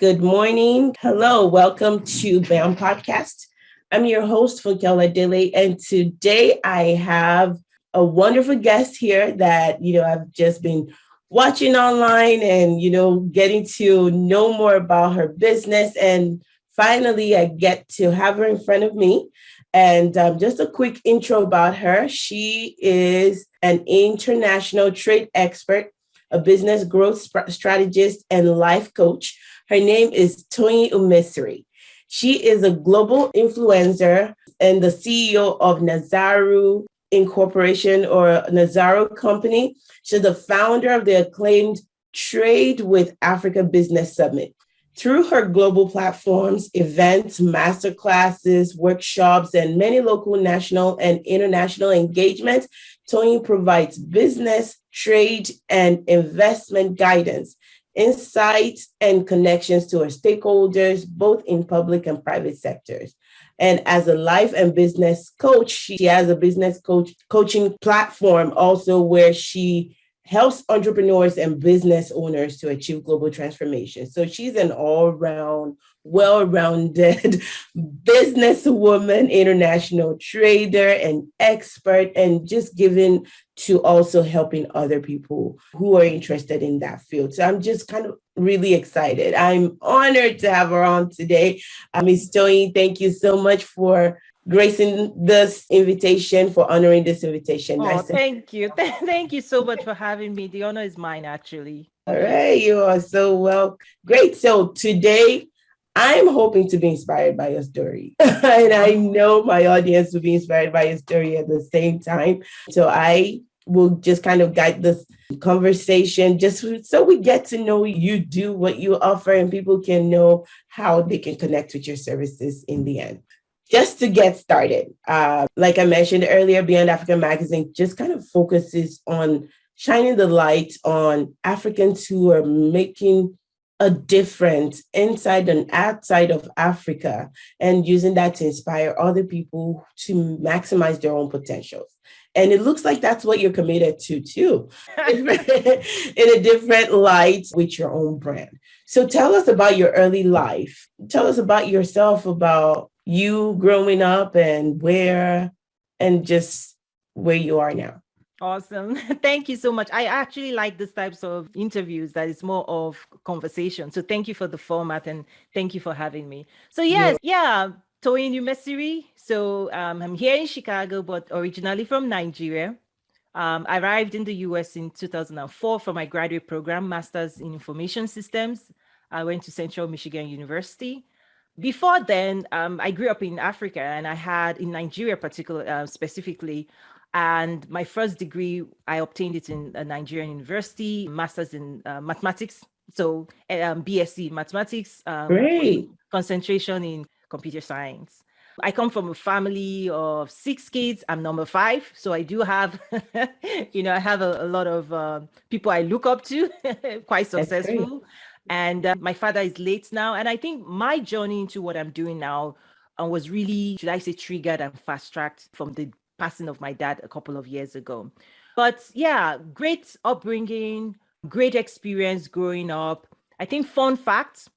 Good morning. Hello. Welcome to BAM Podcast. I'm your host, Funkela Dele, and today I have a wonderful guest here that, I've just been watching online and, getting to know more about her business. And finally, I get to have her in front of me. And just a quick intro about her. She is an international trade expert, a business growth strategist, and life coach. Her name is Toyin Umesiri. She is a global influencer and the CEO of Nazaru Incorporation or Nazaru Company. She's the founder of the acclaimed Trade with Africa Business Summit. Through her global platforms, events, masterclasses, workshops, and many local, national, and international engagements, Toyin provides business, trade, and investment guidance, insights, and connections to her stakeholders, both in public and private sectors. And as a life and business coach, she has a business coaching platform also where she helps entrepreneurs and business owners to achieve global transformation. So she's an all-round, well-rounded businesswoman, international trader, and expert, and just given to also helping other people who are interested in that field. So I'm just kind of really excited. I'm honored to have her on today. Ms. Toyin, thank you so much for gracing this invitation, for honoring this invitation. Oh, thank you. Thank you so much for having me. The honor is mine, actually. All right, you are so well. Great. So today, I'm hoping to be inspired by your story. And I know my audience will be inspired by your story at the same time. So I will just kind of guide this conversation just so we get to know you do what you offer and people can know how they can connect with your services in the end. Just to get started, like I mentioned earlier, Beyond Africa Magazine just kind of focuses on shining the light on Africans who are making a difference inside and outside of Africa and using that to inspire other people to maximize their own potentials. And it looks like that's what you're committed to, too, in a different light with your own brand. So tell us about your early life. Tell us about yourself, about you growing up and just where you are now. Awesome. Thank you so much. I actually like this types of interviews that is more of conversation. So thank you for the format and thank you for having me. So You're yes, yeah, Toyin Umesiri. So I'm here in Chicago, but originally from Nigeria. I arrived in the US in 2004 for my graduate program, Masters in Information Systems. I went to Central Michigan University. Before then, I grew up in Africa and I had in Nigeria, specifically. And my first degree, I obtained it in a Nigerian university, master's in mathematics. So BSc in mathematics, great. concentration in computer science. I come from a family of 6 kids. I'm number 5. So I do have, I have a lot of people I look up to, quite That's great. successful. And my father is late now. And I think my journey into what I'm doing now was really, should I say, triggered and fast tracked from the passing of my dad a couple of years ago. But yeah, great upbringing, great experience growing up. I think fun fact,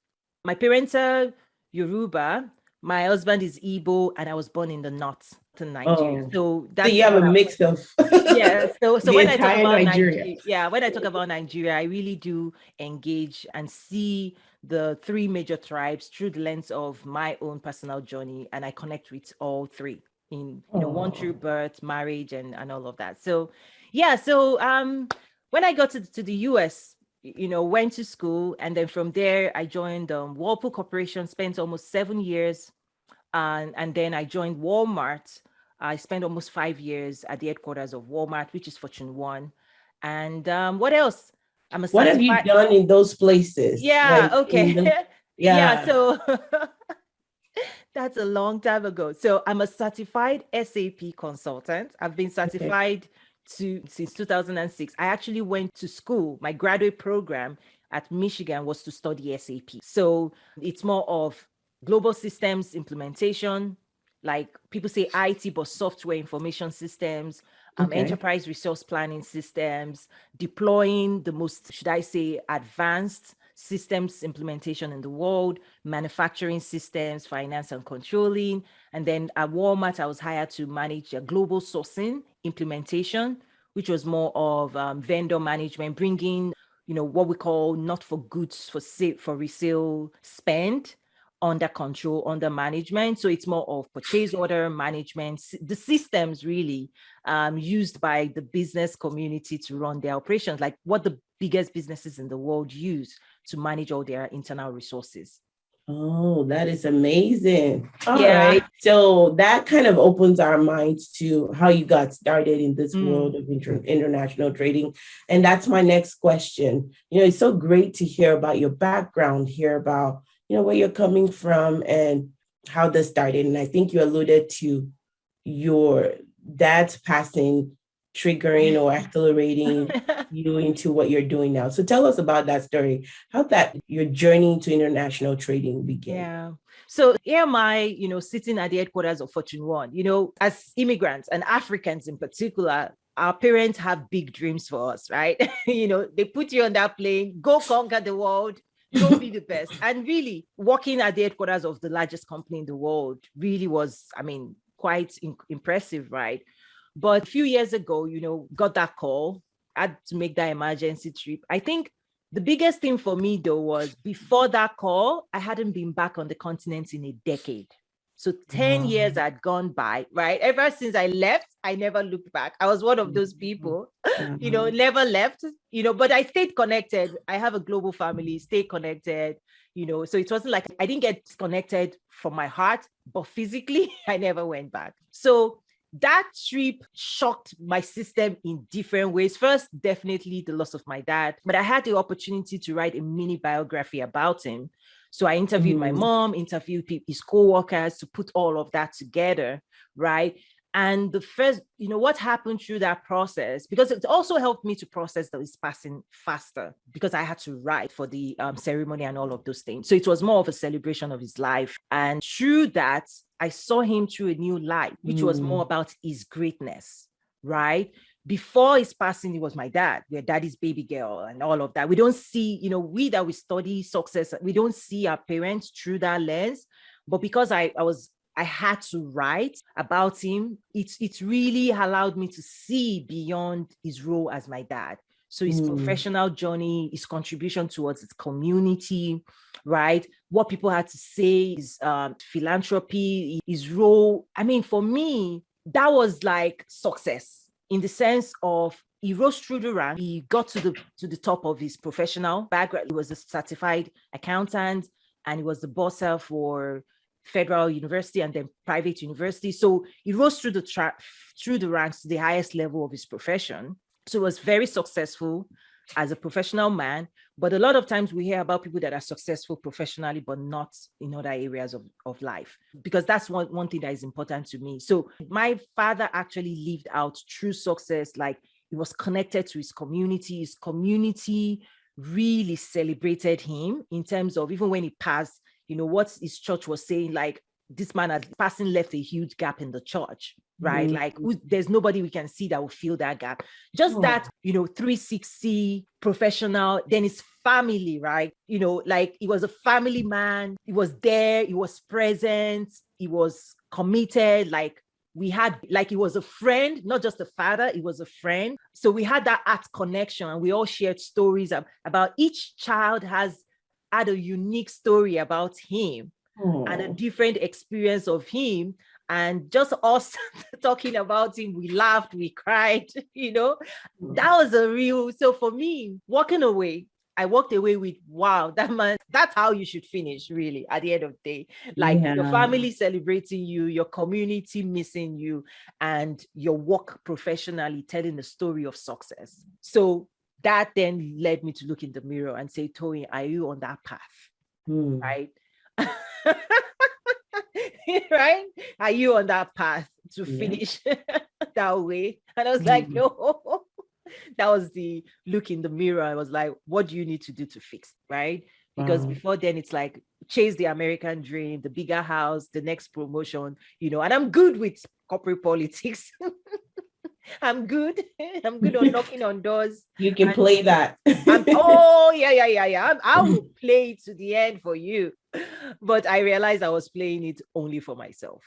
my parents are Yoruba, my husband is Igbo, and I was born in the north in Nigeria. Oh, So so you that's have a what I, mix of yeah. So the when I talk entire about Nigeria. Nigeria, yeah, when I talk about Nigeria, I really do engage and see the 3 major tribes through the lens of my own personal journey, and I connect with all 3 in one Oh, through birth, marriage, and all of that. So yeah, so when I got to the US, went to school, and then from there I joined Whirlpool Corporation, spent almost 7 years, and then I joined Walmart. I spent almost 5 years at the headquarters of Walmart, which is Fortune One. And what else? I'm a what have you certified. done in those places? Yeah. Like in Okay. the, Yeah. yeah. So that's a long time ago. So I'm a certified SAP consultant. I've been Okay. certified since 2006. I actually went to school. My graduate program at Michigan was to study SAP. So it's more of global systems implementation, like people say IT, but software information systems, Okay. enterprise resource planning systems, deploying the most, should I say, advanced systems implementation in the world, manufacturing systems, finance and controlling. And then at Walmart, I was hired to manage a global sourcing implementation, which was more of vendor management, bringing, what we call not for goods for resale spend under control, under management. So it's more of purchase order management, the systems really used by the business community to run their operations, like what the biggest businesses in the world use to manage all their internal resources. Oh, that is amazing. All Yeah. right. So that kind of opens our minds to how you got started in this world Mm. of international trading. And that's my next question. It's so great to hear about your background, hear about, where you're coming from and how this started. And I think you alluded to your dad's passing triggering or accelerating you into what you're doing now. So tell us about that story, how that your journey to international trading began. Yeah. So here am I, sitting at the headquarters of Fortune One. As immigrants and Africans in particular, our parents have big dreams for us, right? They put you on that plane, go conquer the world, go be the best. And really, working at the headquarters of the largest company in the world really was, quite impressive, right? But a few years ago, got that call, had to make that emergency trip. I think the biggest thing for me, though, was before that call, I hadn't been back on the continent in a decade. So 10 years had gone by, right? Ever since I left, I never looked back. I was one of those people, never left, but I stayed connected. I have a global family, stayed connected, so it wasn't like I didn't get disconnected from my heart, but physically, I never went back. So that trip shocked my system in different ways. First, definitely the loss of my dad, but I had the opportunity to write a mini biography about him. So I interviewed my mom, interviewed his co-workers to put all of that together, right? And the first, what happened through that process, because it also helped me to process his passing faster, because I had to write for the ceremony and all of those things. So it was more of a celebration of his life. And through that, I saw him through a new light, which was more about his greatness, right? Before his passing, he was my dad. We're daddy's baby girl and all of that. We don't see, we study success, we don't see our parents through that lens. But because I had to write about him, it really allowed me to see beyond his role as my dad. So his professional journey, his contribution towards his community, right? What people had to say, his philanthropy, his role. For me, that was like success in the sense of he rose through the rank. He got to the top of his professional background. He was a certified accountant, and he was the boss for federal university and then private university. So he rose through the ranks to the highest level of his profession. So he was very successful as a professional man. But a lot of times we hear about people that are successful professionally, but not in other areas of life, because that's one thing that is important to me. So my father actually lived out true success. Like, he was connected to his community. His community really celebrated him in terms of, even when he passed, what his church was saying, like, this man had passing left a huge gap in the church, right? Like, there's nobody we can see that will fill that gap. Just that, 360 professional, then his family, right? Like, he was a family man. He was there. He was present. He was committed. Like, he was a friend, not just a father, he was a friend. So we had that art connection, and we all shared stories about each child had a unique story about him and a different experience of him. And just us talking about him, we laughed, we cried, that was so for me, I walked away with, wow, that man, that's how you should finish, really, at the end of the day. Like, your family celebrating you, your community missing you, and your work professionally telling the story of success. So that then led me to look in the mirror and say, Toyin, are you on that path? Right? Right? Are you on that path to finish that way? And I was like, no. That was the look in the mirror. I was like, what do you need to do to fix, right? Because before then, it's like, chase the American dream, the bigger house, the next promotion, and I'm good with corporate politics. I'm good. I'm good on knocking on doors. You can And play that. I will play it to the end for you. But I realized I was playing it only for myself.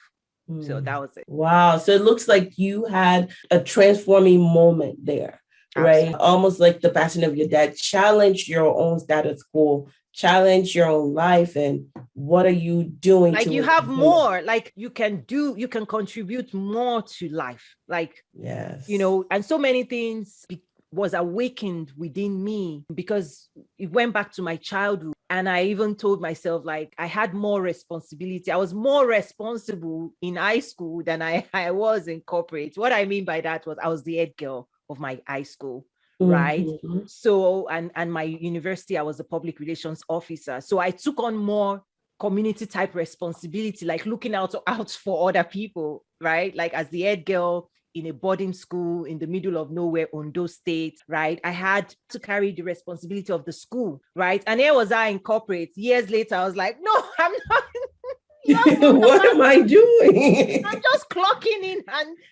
So that was it. Wow. So it looks like you had a transforming moment there, right? Absolutely. Almost like the passion of your dad. Challenge your own status quo, challenge your own life, and what are you doing Like to you it? have more, like you can contribute more to life. Like, Yes. And so many things was awakened within me because it went back to my childhood. And I even told myself, like, I had more responsibility. I was more responsible in high school than I was in corporate. What I mean by that was I was the head girl of my high school, right? Mm-hmm. So, and my university, I was a public relations officer. So I took on more community type responsibility, like looking out for other people, right? Like as the head girl in a boarding school in the middle of nowhere, Ondo State, right? I had to carry the responsibility of the school, right? And here was I in corporate. Years later, I was like, no, I'm not. What am I doing? I'm just clocking in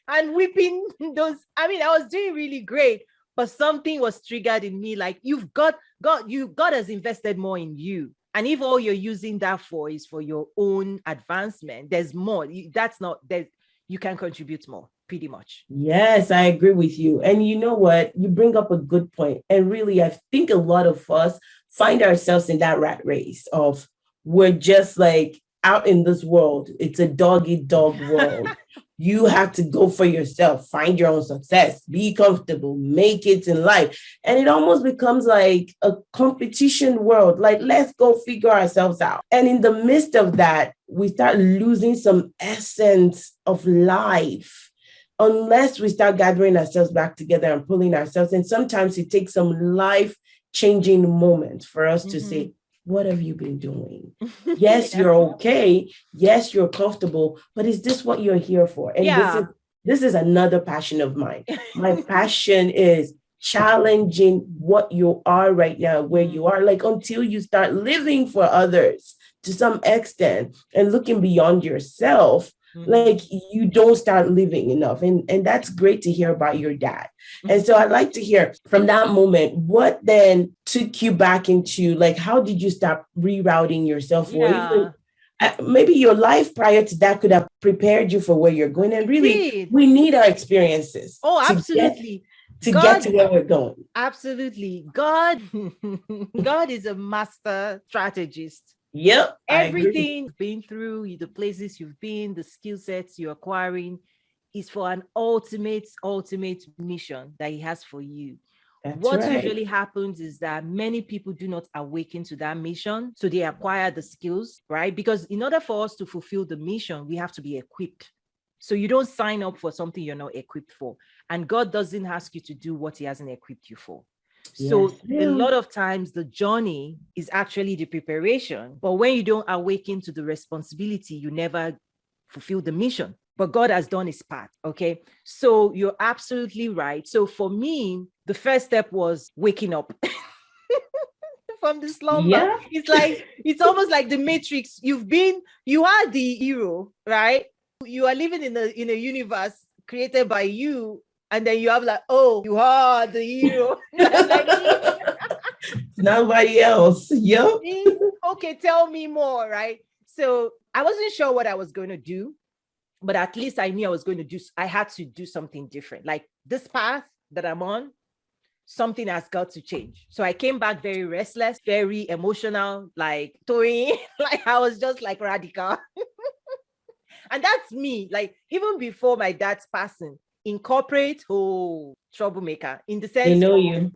and whipping those. I mean, I was doing really great, but something was triggered in me. Like God has invested more in you. And if all you're using that for is for your own advancement, there's more. That's not that you can contribute more, pretty much. Yes, I agree with you. And you know what? You bring up a good point. And really, I think a lot of us find ourselves in that rat race of we're just like out in this world. It's a dog eat dog world. You have to go for yourself, find your own success, be comfortable, make it in life. And it almost becomes like a competition world. Like, let's go figure ourselves out. And in the midst of that, we start losing some essence of life unless we start gathering ourselves back together and pulling ourselves. And sometimes it takes some life changing moments for us to say, what have you been doing? Yes, you're okay. Yes, you're comfortable, but is this what you're here for? And this is another passion of mine. My passion is challenging what you are right now, where you are, like until you start living for others to some extent and looking beyond yourself. Like you don't start living enough. And that's great to hear about your dad. And so I'd like to hear from that moment, what then took you back into, like, how did you start rerouting yourself? Or even maybe your life prior to that could have prepared you for where you're going. And really, we need our experiences. Oh, absolutely. To get to where we're going. Absolutely. God is a master strategist. Yep. Everything you've been through, the places you've been, the skill sets you're acquiring is for an ultimate mission that he has for you. What usually happens is that many people do not awaken to that mission. So they acquire the skills, right? Because in order for us to fulfill the mission, we have to be equipped. So you don't sign up for something you're not equipped for. And God doesn't ask you to do what he hasn't equipped you for. So a lot of times the journey is actually the preparation. But when you don't awaken to the responsibility, you never fulfill the mission. But God has done his part. Okay. So you're absolutely right. So for me, the first step was waking up from the slumber. Yeah. It's almost like the Matrix. You are the hero, right? You are living in a universe created by you. And then you have like, oh, you are the hero. Nobody else. Yep. Okay, tell me more, right? So I wasn't sure what I was going to do, but at least I knew I had to do something different. Like this path that I'm on, something has got to change. So I came back very restless, very emotional, like Toyin, like I was just like radical. And that's me, like even before my dad's passing. In corporate, troublemaker in the sense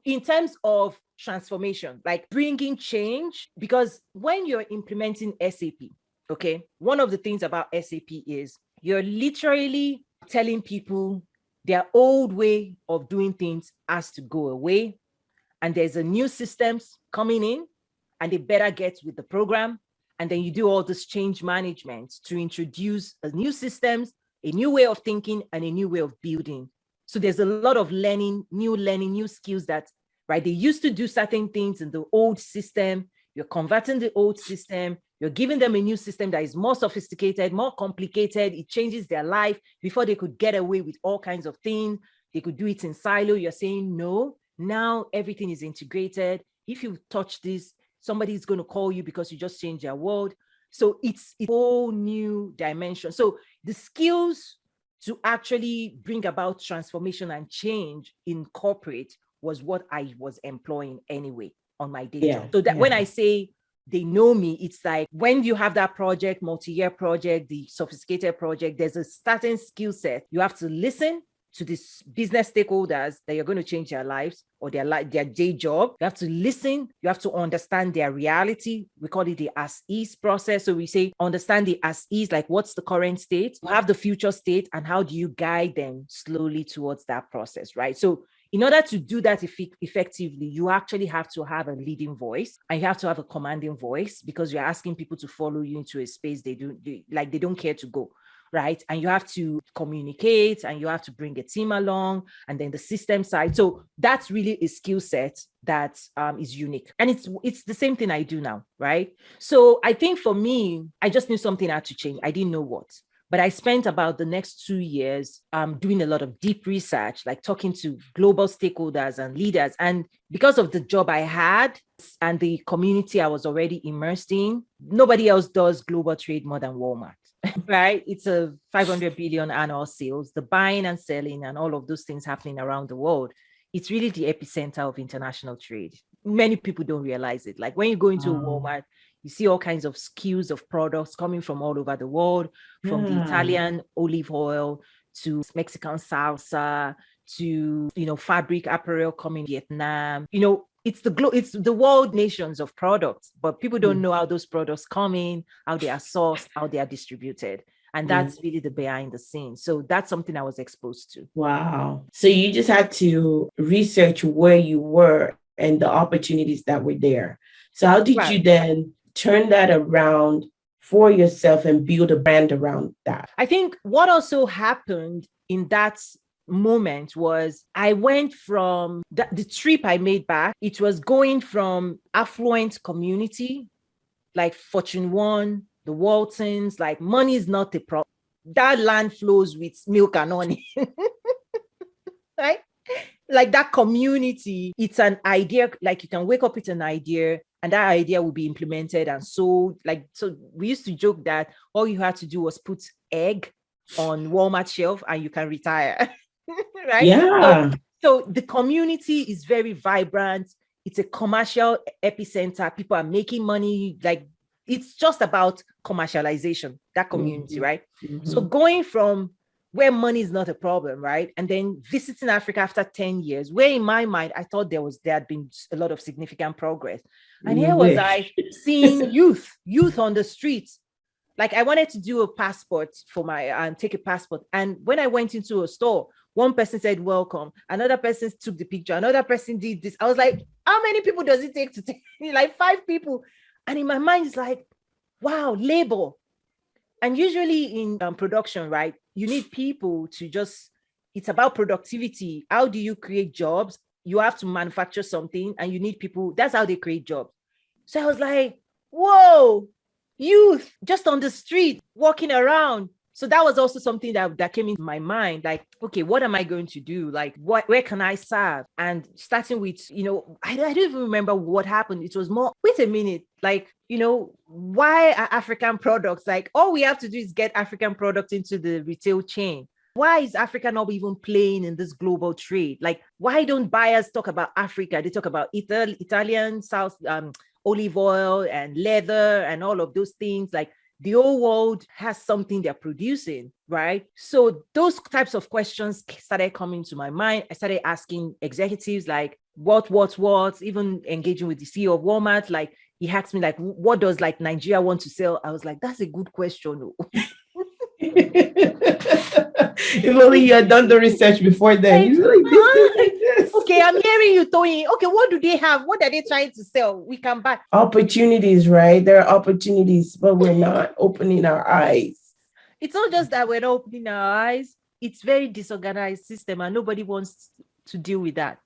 in terms of transformation, like bringing change, because when you're implementing SAP, okay, one of the things about SAP is you're literally telling people their old way of doing things has to go away. And there's a new systems coming in and they better get with the program. And then you do all this change management to introduce a new systems, a new way of thinking, and a new way of building. So there's a lot of new skills that, right? They used to do certain things in the old system. You're converting the old system. You're giving them a new system that is more sophisticated, more complicated. It changes their life before they could get away with all kinds of things. They could do it in silo. You're saying no. Now everything is integrated. If you touch this, somebody is going to call you because you just changed your world. So it's a whole new dimension. So the skills to actually bring about transformation and change in corporate was what I was employing anyway on my day job. So that when I say they know me, it's like when you have that project, multi-year project, the sophisticated project, there's a certain skill set. You have to listen to these business stakeholders that you're going to change their lives or their day job. You have to listen. You have to understand their reality. We call it the as-is process. So we say, understand the as-is, like what's the current state? You have the future state, and how do you guide them slowly towards that process, right? So in order to do that effectively, you actually have to have a leading voice, and you have to have a commanding voice, because you're asking people to follow you into a space they don't care to go. Right. And you have to communicate, and you have to bring a team along, and then the system side. So that's really a skill set that is unique. And it's the same thing I do now. Right. So I think for me, I just knew something had to change. I didn't know what. But I spent about the next 2 years doing a lot of deep research, like talking to global stakeholders and leaders. And because of the job I had and the community I was already immersed in, nobody else does global trade more than Walmart. Right? It's a 500 billion annual sales, the buying and selling and all of those things happening around the world. It's really the epicenter of international trade. Many people don't realize it. Like when you go into a Walmart, you see all kinds of SKUs of products coming from all over the world, from the Italian olive oil to Mexican salsa to, fabric apparel coming from Vietnam. It's the world nations of products, but people don't know how those products come in, how they are sourced, how they are distributed. And that's really the behind the scenes. So that's something I was exposed to. Wow. So you just had to research where you were and the opportunities that were there. So how did you then turn that around for yourself and build a brand around that? I think what also happened in that moment was I went from the trip I made back. It was going from affluent community, like Fortune 1, the Waltons, like money is not the problem. That land flows with milk and honey. Right? Like that community, it's an idea, like you can wake up with an idea and that idea will be implemented and sold. So we used to joke that all you had to do was put egg on Walmart shelf and you can retire. Right? Yeah. So the community is very vibrant. It's a commercial epicenter. People are making money. Like it's just about commercialization, that community, right? So going from where money is not a problem, right? And then visiting Africa after 10 years, where in my mind, I thought there had been a lot of significant progress. And here was I seeing youth on the streets. Like I wanted to do a passport take a passport. And when I went into a store, one person said, welcome. Another person took the picture. Another person did this. I was like, how many people does it take to take? Like 5 people. And in my mind, it's like, wow, labor. And usually in production, right, you need people to it's about productivity. How do you create jobs? You have to manufacture something and you need people. That's how they create jobs. So I was like, whoa, youth just on the street, walking around. So that was also something that came into my mind. Like, okay, what am I going to do? Like, where can I serve? And starting with, I don't even remember what happened. It was more, wait a minute, like, why are African products, like all we have to do is get African products into the retail chain. Why is Africa not even playing in this global trade? Like, why don't buyers talk about Africa? They talk about Italian South olive oil and leather and all of those things. Like, the whole world has something they're producing, right? So those types of questions started coming to my mind. I started asking executives like, what, even engaging with the CEO of Walmart. Like, he asked me like, what does like Nigeria want to sell? I was like, that's a good question. If only you had done the research before then. Like, this. Okay, I'm hearing you, Toyin. Okay, what do they have? What are they trying to sell? We can buy. Opportunities, right? There are opportunities, but we're not opening our eyes. It's not just that we're not opening our eyes. It's very disorganized system and nobody wants to deal with that.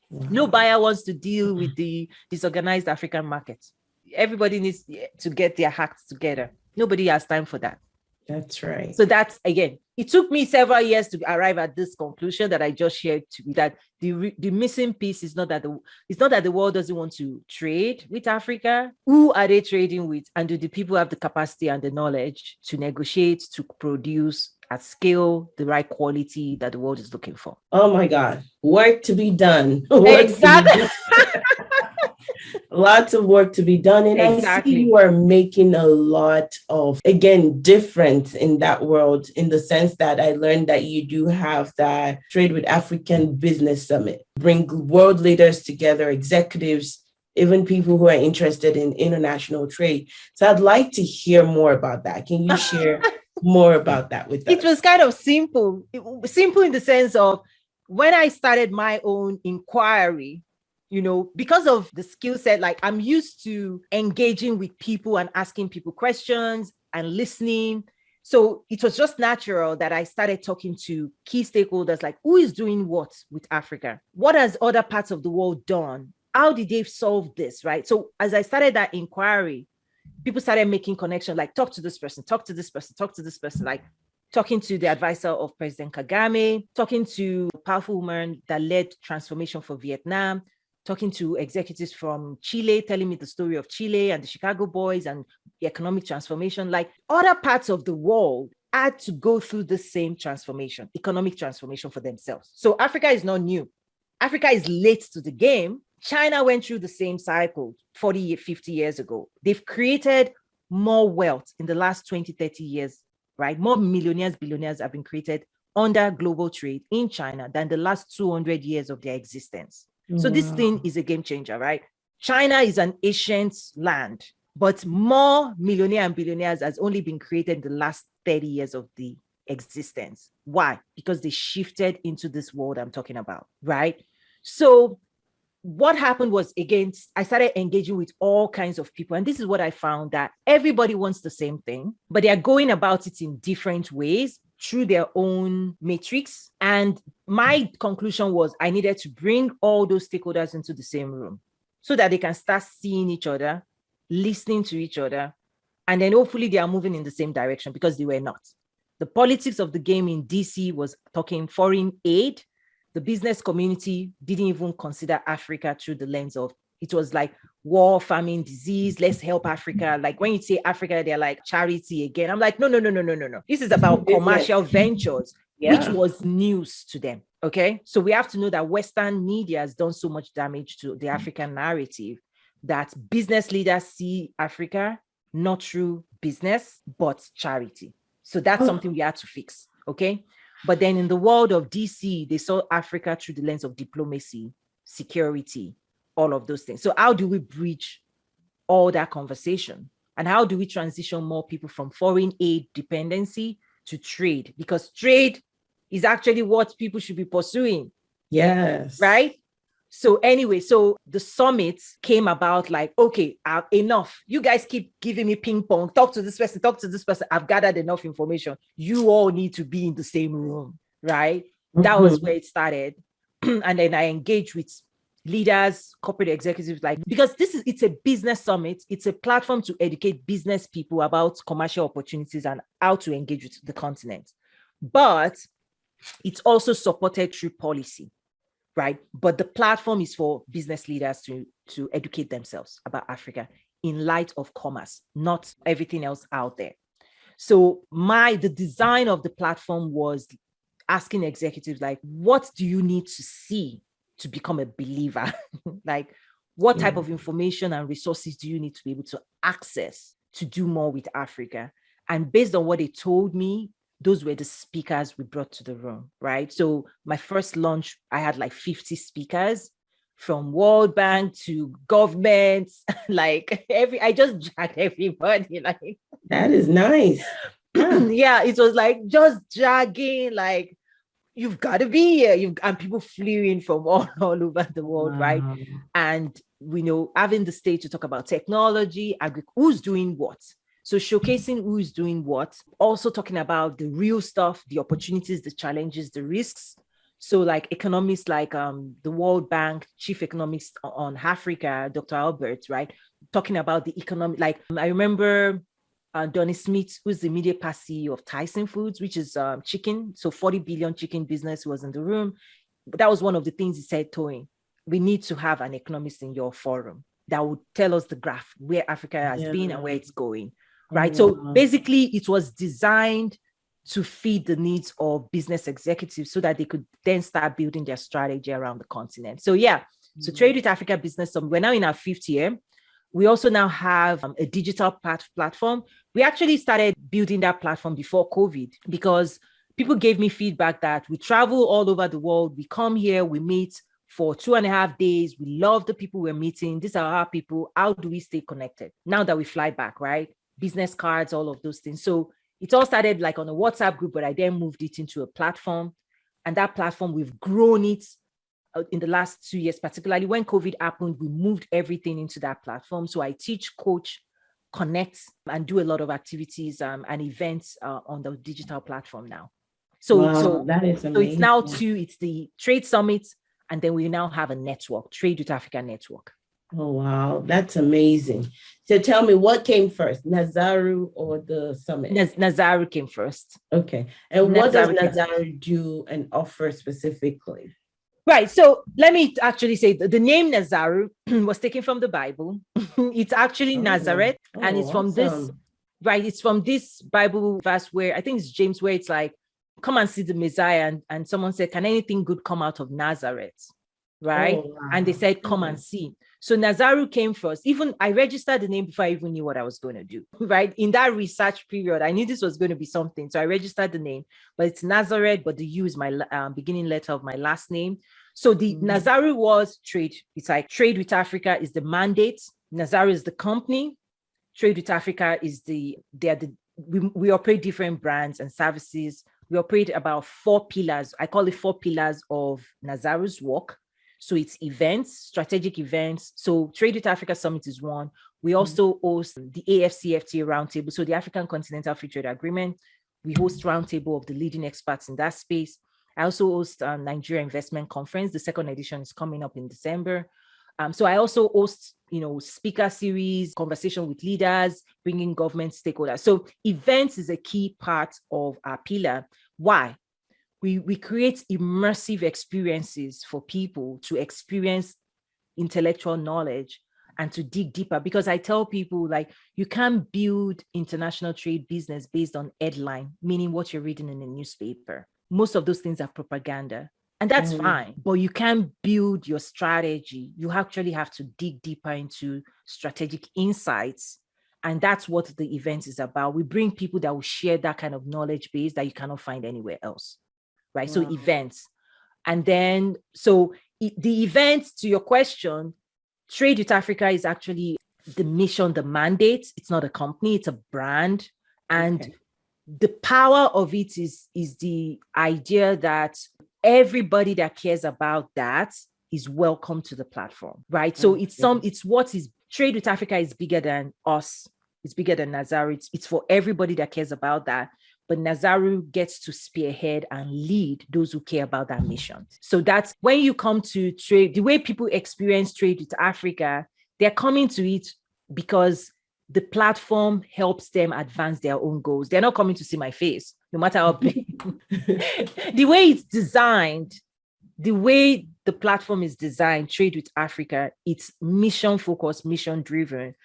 Wow. No buyer wants to deal with the disorganized African market. Everybody needs to get their acts together. Nobody has time for that. That's right. So that's, again, it took me several years to arrive at this conclusion that I just shared to you, that the missing piece is not that the world doesn't want to trade with Africa. Who are they trading with? And do the people have the capacity and the knowledge to negotiate, to produce at scale the right quality that the world is looking for? Oh my God. Work to be done. Exactly. Lots of work to be done. And Exactly. I see you are making a lot of, again, difference in that world, in the sense that I learned that you do have that Trade with African Business Summit, bring world leaders together, executives, even people who are interested in international trade. So I'd like to hear more about that. Can you share more about that with us? It was kind of simple. Simple in the sense of, when I started my own inquiry, because of the skill set, like, I'm used to engaging with people and asking people questions and listening. So it was just natural that I started talking to key stakeholders, like, who is doing what with Africa? What has other parts of the world done? How did they solve this, right? So as I started that inquiry, people started making connections, like, talk to this person, talk to this person, talk to this person, like talking to the advisor of President Kagame, talking to a powerful woman that led transformation for Vietnam, talking to executives from Chile, telling me the story of Chile and the Chicago boys and the economic transformation. Like, other parts of the world had to go through the same transformation, economic transformation for themselves. So Africa is not new. Africa is late to the game. China went through the same cycle 40, 50 years ago. They've created more wealth in the last 20, 30 years, right? More millionaires, billionaires have been created under global trade in China than the last 200 years of their existence. So this thing is a game changer, right? China is an ancient land, but more millionaires and billionaires has only been created in the last 30 years of the existence. Why? Because they shifted into this world I'm talking about, right? So what happened was, again, I started engaging with all kinds of people. And this is what I found, that everybody wants the same thing, but they are going about it in different ways through their own matrix. And my conclusion was, I needed to bring all those stakeholders into the same room so that they can start seeing each other, listening to each other, and then hopefully they are moving in the same direction, because they were not. The politics of the game in DC was talking foreign aid. The business community didn't even consider Africa through the lens of, it was like war, famine, disease, let's help Africa. Like, when you say Africa, they're like charity again. I'm like, no. This is about commercial ventures, which was news to them. Okay. So we have to know that Western media has done so much damage to the African narrative that business leaders see Africa not through business, but charity. So that's something we had to fix. Okay. But then in the world of DC, they saw Africa through the lens of diplomacy, security, all of those things. So how do we bridge all that conversation? And how do we transition more people from foreign aid dependency to trade? Because trade is actually what people should be pursuing. Yes. Right? So anyway, so the summit came about like, okay, enough. You guys keep giving me ping pong. Talk to this person, talk to this person. I've gathered enough information. You all need to be in the same room, right? That was where it started. And then I engaged with leaders, corporate executives, like, because it's a business summit. It's a platform to educate business people about commercial opportunities and how to engage with the continent. But it's also supported through policy. Right. But the platform is for business leaders to educate themselves about Africa in light of commerce, not everything else out there. So the design of the platform was asking executives, like, what do you need to see to become a believer? Like, what type of information and resources do you need to be able to access to do more with Africa? And based on what they told me, those were the speakers we brought to the room, right? So my first launch, I had like 50 speakers from World Bank to governments, like I just dragged everybody. Like, that is nice. Yeah, it was like just dragging, like, you've got to be here. And people flew in from all over the world, right? And having the stage to talk about technology, who's doing what. So showcasing who is doing what, also talking about the real stuff, the opportunities, the challenges, the risks. So like economists like the World Bank chief economist on Africa, Dr. Albert, right? Talking about the economic, like I remember Donnie Smith, who's the immediate past CEO of Tyson Foods, which is chicken. So 40 billion chicken business was in the room. That was one of the things he said, Toyin, we need to have an economist in your forum that would tell us the graph, where Africa has been and where it's going, right? So basically it was designed to feed the needs of business executives so that they could then start building their strategy around the continent. So so Trade with Africa Business Summit, we're now in our 5th year. We also now have a digital platform. We actually started building that platform before COVID because people gave me feedback that we travel all over the world. We come here, we meet for 2.5 days. We love the people we're meeting. These are our people. How do we stay connected? Now that we fly back, right? Business cards, all of those things. So it all started like on a WhatsApp group, but I then moved it into a platform. And that platform, we've grown it in the last 2 years, particularly when COVID happened, we moved everything into that platform. So I teach, coach, connect, and do a lot of activities and events on the digital platform now. So that is amazing. So it's now it's the Trade Summit, and then we now have a network, Trade with Africa Network. Oh, wow. That's amazing. So tell me, what came first, Nazaru or the summit? Nazaru came first. Okay. And what does Nazaru do and offer specifically? Right. So let me actually say the name Nazaru was taken from the Bible. It's actually Nazareth. And it's from this, right? It's from this Bible verse where I think it's James, where it's like, come and see the Messiah. And someone said, can anything good come out of Nazareth? Right. Oh, wow. And they said, come and see. So Nazaru came first. Even I registered the name before I even knew what I was going to do. Right. In that research period, I knew this was going to be something. So I registered the name, but it's Nazareth, but the U is my beginning letter of my last name. So the Nazaru was trade. It's like Trade with Africa is the mandate. Nazaru is the company. Trade with Africa is we operate different brands and services. We operate about 4 pillars. I call it 4 pillars of Nazaru's work. So it's events, strategic events. So Trade with Africa Summit is one. We also host the AFCFTA Roundtable. So the African Continental Free Trade Agreement. We host roundtable of the leading experts in that space. I also host Nigeria Investment Conference. The 2nd edition is coming up in December. So I also host, speaker series, conversation with leaders, bringing government stakeholders. So events is a key part of our pillar. Why? We create immersive experiences for people to experience intellectual knowledge and to dig deeper. Because I tell people, like, you can't build international trade business based on headline, meaning what you're reading in the newspaper. Most of those things are propaganda. And that's fine, but you can't build your strategy. You actually have to dig deeper into strategic insights. And that's what the event is about. We bring people that will share that kind of knowledge base that you cannot find anywhere else, right? Wow. So events. And then, the event, to your question, Trade with Africa is actually the mission, the mandate. It's not a company, it's a brand. And the power of it is the idea that everybody that cares about that is welcome to the platform, right? So Trade with Africa is bigger than us. It's bigger than Nazaru. It's for everybody that cares about that. But Nazaru gets to spearhead and lead those who care about that mission. So that's when you come to trade, the way people experience Trade with Africa, they're coming to it because the platform helps them advance their own goals. They're not coming to see my face, no matter how big. The way it's designed, the way the platform is designed, Trade with Africa, it's mission focused, mission driven,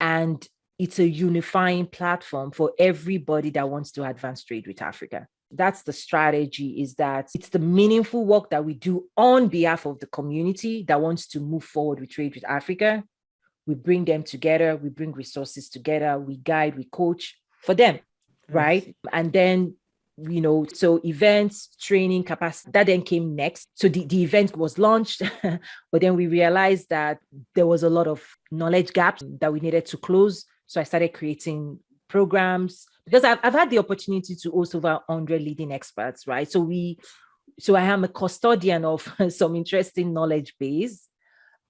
and it's a unifying platform for everybody that wants to advance Trade with Africa. That's the strategy, is that it's the meaningful work that we do on behalf of the community that wants to move forward with Trade with Africa. We bring them together, we bring resources together, we guide, we coach for them, right? And then, so events, training, capacity, that then came next. So the event was launched, but then we realized that there was a lot of knowledge gaps that we needed to close. So I started creating programs because I've had the opportunity to host over 100 leading experts, right? So I am a custodian of some interesting knowledge base,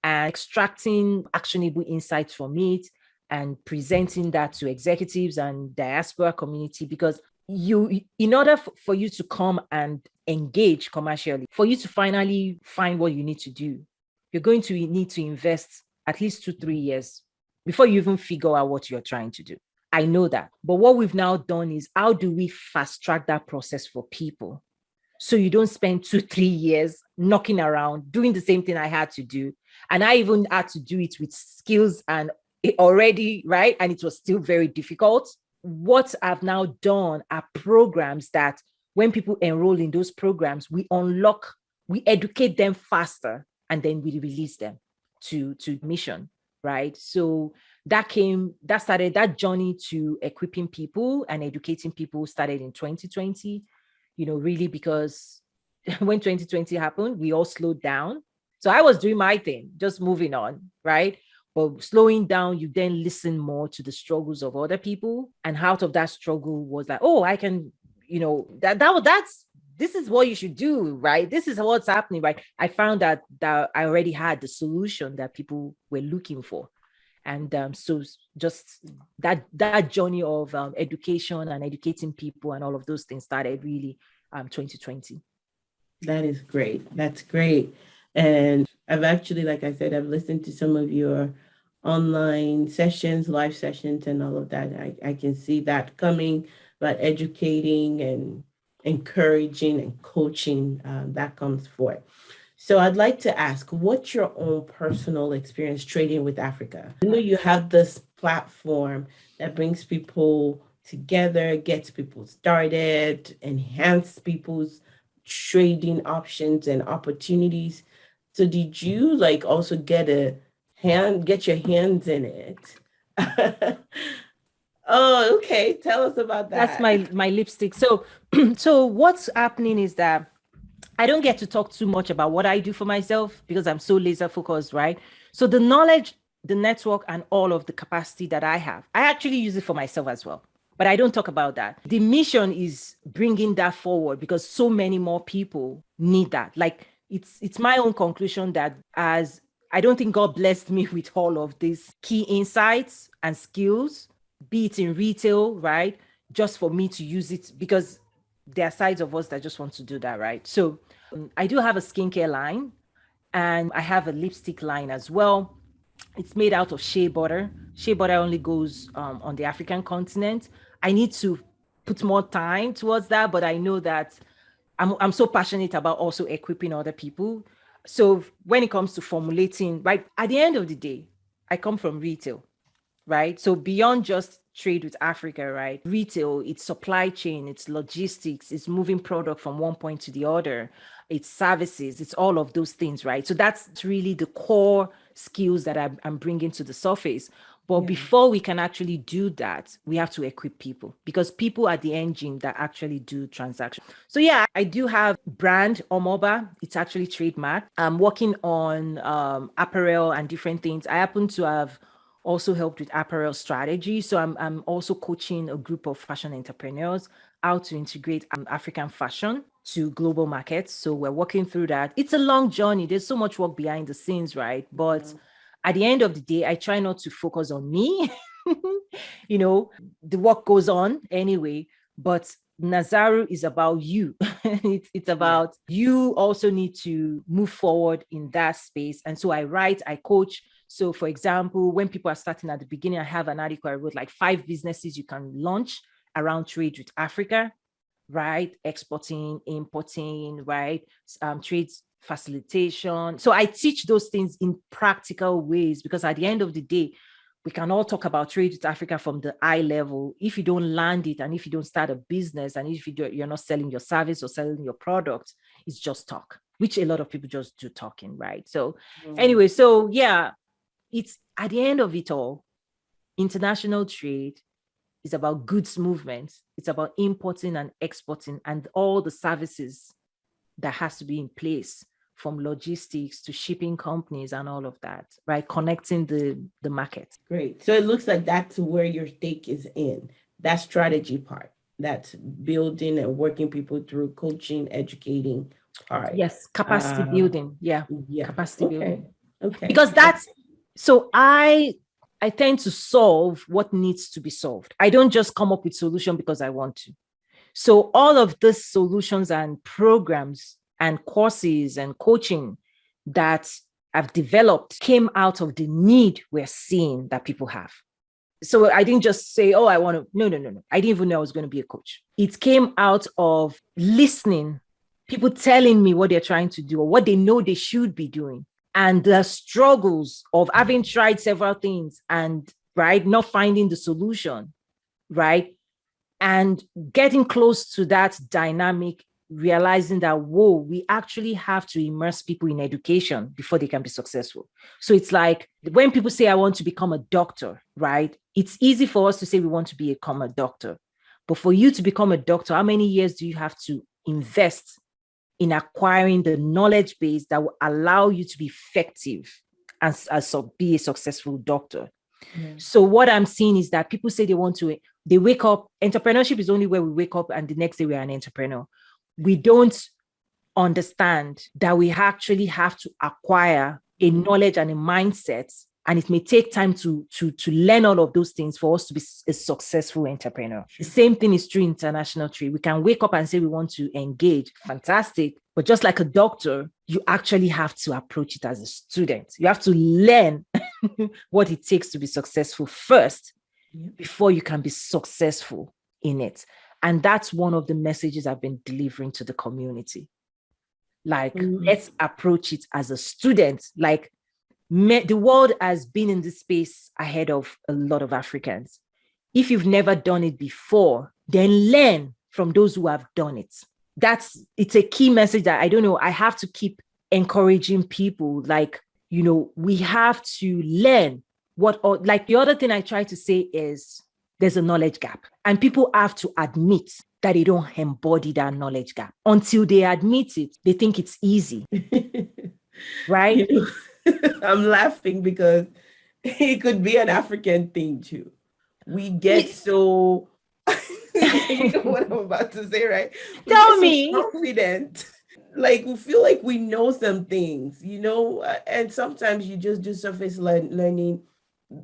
and extracting actionable insights from it and presenting that to executives and diaspora community. Because in order for you to come and engage commercially, for you to finally find what you need to do, you're going to need to invest at least 2-3 years before you even figure out what you're trying to do. I know that. But what we've now done is, how do we fast track that process for people? So you don't spend 2-3 years knocking around doing the same thing I had to do. And I even had to do it with skills and it already, right? And it was still very difficult. What I've now done are programs that when people enroll in those programs, we educate them faster, and then we release them to mission, right? So that started that journey to equipping people and educating people started in 2020, really because when 2020 happened, we all slowed down. So I was doing my thing, just moving on, right? But slowing down, you then listen more to the struggles of other people. And out of that struggle was like, oh, I can, this is what you should do, right? This is what's happening, right? I found that I already had the solution that people were looking for. And so just that journey of education and educating people and all of those things started really 2020. That is great. That's great. And I've actually, like I said, I've listened to some of your online sessions, live sessions, and all of that. I can see that coming, but educating and encouraging and coaching, that comes forth. So I'd like to ask, what's your own personal experience trading with Africa? I know you have this platform that brings people together, gets people started, enhance people's trading options and opportunities. So did you like also get your hands in it? Oh, okay. Tell us about That's that. my lipstick. So so what's happening is that I don't get to talk too much about what I do for myself because I'm so laser focused, right? So the knowledge, the network, and all of the capacity that I have, I actually use it for myself as well. But I don't talk about that. The mission is bringing that forward because so many more people need that. Like it's my own conclusion that as I don't think God blessed me with all of these key insights and skills, be it in retail, right? Just for me to use it because there are sides of us that just want to do that, right? So I do have a skincare line and I have a lipstick line as well. It's made out of shea butter. Shea butter only goes on the African continent. I need to put more time towards that, but I know that I'm so passionate about also equipping other people. So when it comes to formulating, right, at the end of the day, I come from retail, right? So beyond just trade with Africa, right? Retail, it's supply chain, it's logistics, it's moving product from one point to the other, it's services, it's all of those things, right? So that's really the core skills that I'm bringing to the surface. But before we can actually do that, we have to equip people because people are the engine that actually do transactions. So yeah, I do have brand Omoba. It's actually trademarked. I'm working on apparel and different things. I happen to have also helped with apparel strategy. So I'm also coaching a group of fashion entrepreneurs how to integrate African fashion to global markets. So we're working through that. It's a long journey. There's so much work behind the scenes, right? But at the end of the day, I try not to focus on me. The work goes on anyway, but Nazaru is about you. It's about you also need to move forward in that space. And so I write, I coach. So for example, when people are starting at the beginning, I have an article I wrote like 5 businesses you can launch around trade with Africa, right? Exporting, importing, right? Trades facilitation. So I teach those things in practical ways because at the end of the day, we can all talk about trade with Africa from the eye level. If you don't land it and if you don't start a business and if you're not selling your service or selling your product, it's just talk, which a lot of people just do talking, right? So anyway, so yeah, it's at the end of it all, international trade is about goods movement. It's about importing and exporting and all the services that has to be in place from logistics to shipping companies and all of that, right? Connecting the market. Great. So it looks like that's where your stake is in, that strategy part. That's building and working people through coaching, educating part. Yes, capacity building. Yeah, capacity building. Okay. Because that's so I tend to solve what needs to be solved. I don't just come up with solution because I want to. So all of these solutions and programs and courses and coaching that I've developed came out of the need we're seeing that people have. So I didn't just say, oh, I want to, no. I didn't even know I was going to be a coach. It came out of listening, people telling me what they're trying to do or what they know they should be doing. And the struggles of having tried several things and, right, not finding the solution, right? And getting close to that dynamic, realizing that, whoa, we actually have to immerse people in education before they can be successful. So it's like when people say, I want to become a doctor, right? It's easy for us to say we want to become a doctor. But for you to become a doctor, how many years do you have to invest in acquiring the knowledge base that will allow you to be effective and be a successful doctor? Yeah. So what I'm seeing is that people say they wake up, entrepreneurship is only where we wake up and the next day we are an entrepreneur. We don't understand that we actually have to acquire a knowledge and a mindset, and it may take time to learn all of those things for us to be a successful entrepreneur. The same thing is true in international trade. We can wake up and say we want to engage, fantastic, but just like a doctor, you actually have to approach it as a student. You have to learn what it takes to be successful first before you can be successful in it. And that's one of the messages I've been delivering to the community. Like, let's approach it as a student. Like, the world has been in this space ahead of a lot of Africans. If you've never done it before, then learn from those who have done it. It's a key message that I have to keep encouraging people. Like, we have to learn like the other thing I try to say is there's a knowledge gap, and people have to admit that they don't embody that knowledge gap. Until they admit it, they think it's easy. Right? I'm laughing because it could be an African thing too. We get so you know what I'm about to say, right? Tell me. So confident. Like we feel like we know some things, and sometimes you just do surface learning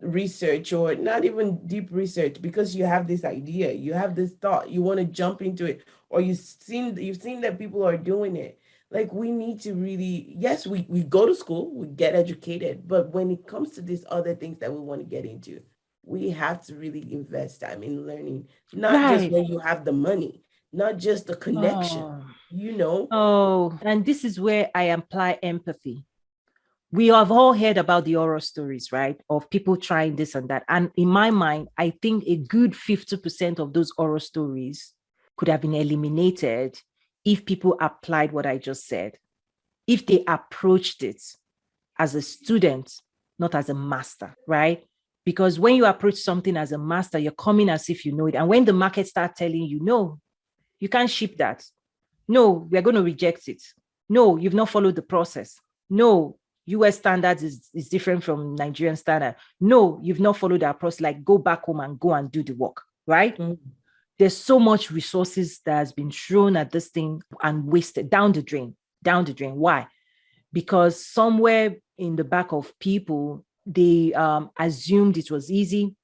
research, or not even deep research, because you have this idea, you have this thought, you want to jump into it, or you've seen that people are doing it. Like, we need to really, yes, we go to school, we get educated, but when it comes to these other things that we want to get into, we have to really invest time in learning, not just when you have the money, not just the connection, and this is where I apply empathy. We have all heard about the horror stories, right? Of people trying this and that. And in my mind, I think a good 50% of those horror stories could have been eliminated if people applied what I just said. If they approached it as a student, not as a master, right? Because when you approach something as a master, you're coming as if you know it. And when the market starts telling you, no, you can't ship that. No, we're going to reject it. No, you've not followed the process. No, US standards is different from Nigerian standard. No, you've not followed our process. Like, go back home and go and do the work, right? Mm-hmm. There's so much resources that has been thrown at this thing and wasted down the drain. Why? Because somewhere in the back of people, they assumed it was easy.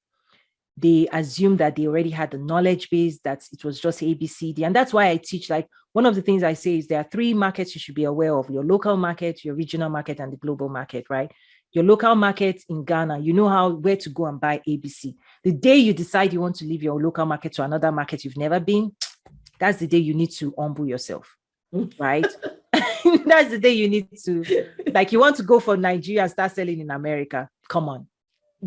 They assumed that they already had the knowledge base, that it was just ABCD. And that's why I teach, like, one of the things I say is there are 3 markets you should be aware of: your local market, your regional market, and the global market, right? Your local market in Ghana, you know where to go and buy ABC. The day you decide you want to leave your local market to another market you've never been, that's the day you need to humble yourself, right? That's the day you need to, like, you want to go for Nigeria and start selling in America. Come on.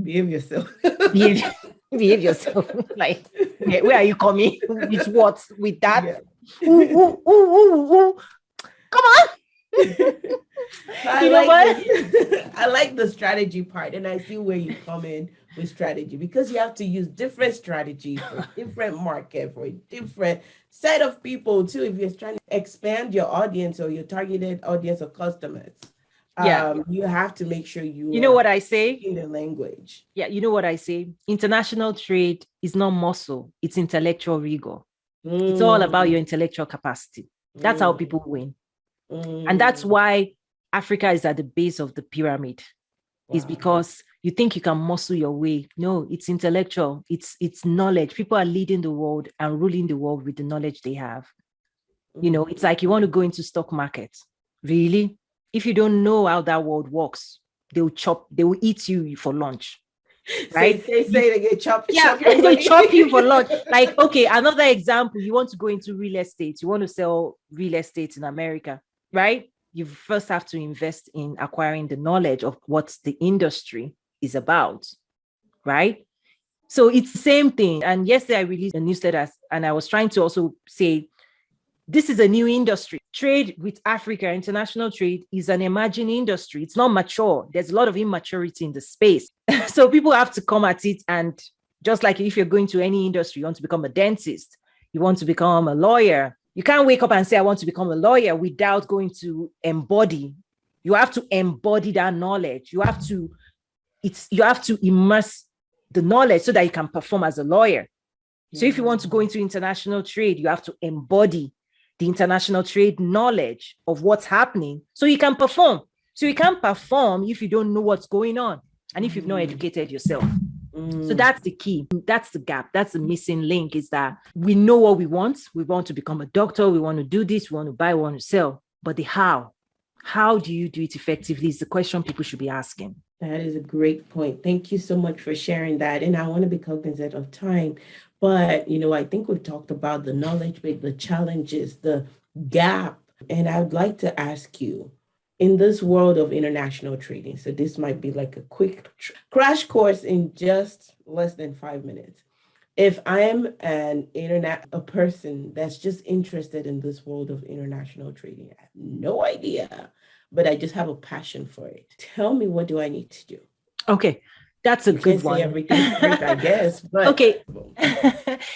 Behave yourself. Behave yourself. Like, where are you coming? With what? With that? Yeah. Ooh. Come on. I like the strategy part, and I see where you come in with strategy, because you have to use different strategy for different market, for a different set of people too, if you're trying to expand your audience or your targeted audience of customers. You have to make sure you know what I say in the language. You know what I say? International trade is not muscle, it's intellectual rigor. It's all about your intellectual capacity. That's how people win. And that's why Africa is at the base of the pyramid. Wow. Is because you think you can muscle your way. No, it's intellectual. It's knowledge. People are leading the world and ruling the world with the knowledge they have. It's like you want to go into stock market. Really? If you don't know how that world works, they will eat you for lunch. right? Say they get Yeah, chop your they money. chop you for lunch. Like, okay, another example, you want to go into real estate, you want to sell real estate in America, right? You first have to invest in acquiring the knowledge of what the industry is about, right? So it's the same thing. And yesterday I released a newsletter and I was trying to also say, this is a new industry. Trade with Africa, international trade, is an emerging industry. It's not mature. There's a lot of immaturity in the space. So people have to come at it. And just like if you're going to any industry, you want to become a dentist, you want to become a lawyer, you can't wake up and say, I want to become a lawyer without going to embody. You have to embody that knowledge. You have to immerse the knowledge so that you can perform as a lawyer. So if you want to go into international trade, you have to embody the international trade knowledge of what's happening so you can perform. So you can't perform if you don't know what's going on and if you've not educated yourself. So that's the key. That's the gap. That's the missing link, is that we know what we want. We want to become a doctor. We want to do this. We want to buy, we want to sell. But the how do you do it effectively is the question people should be asking. That is a great point. Thank you so much for sharing that. And I want to be cognizant of time. But, I think we've talked about the knowledge base, the challenges, the gap. And I would like to ask you, in this world of international trading, so this might be like a quick crash course in just less than 5 minutes. If I am a person that's just interested in this world of international trading, I have no idea, but I just have a passion for it. Tell me, what do I need to do? Okay, that's a good one. Everything first, I guess. But okay.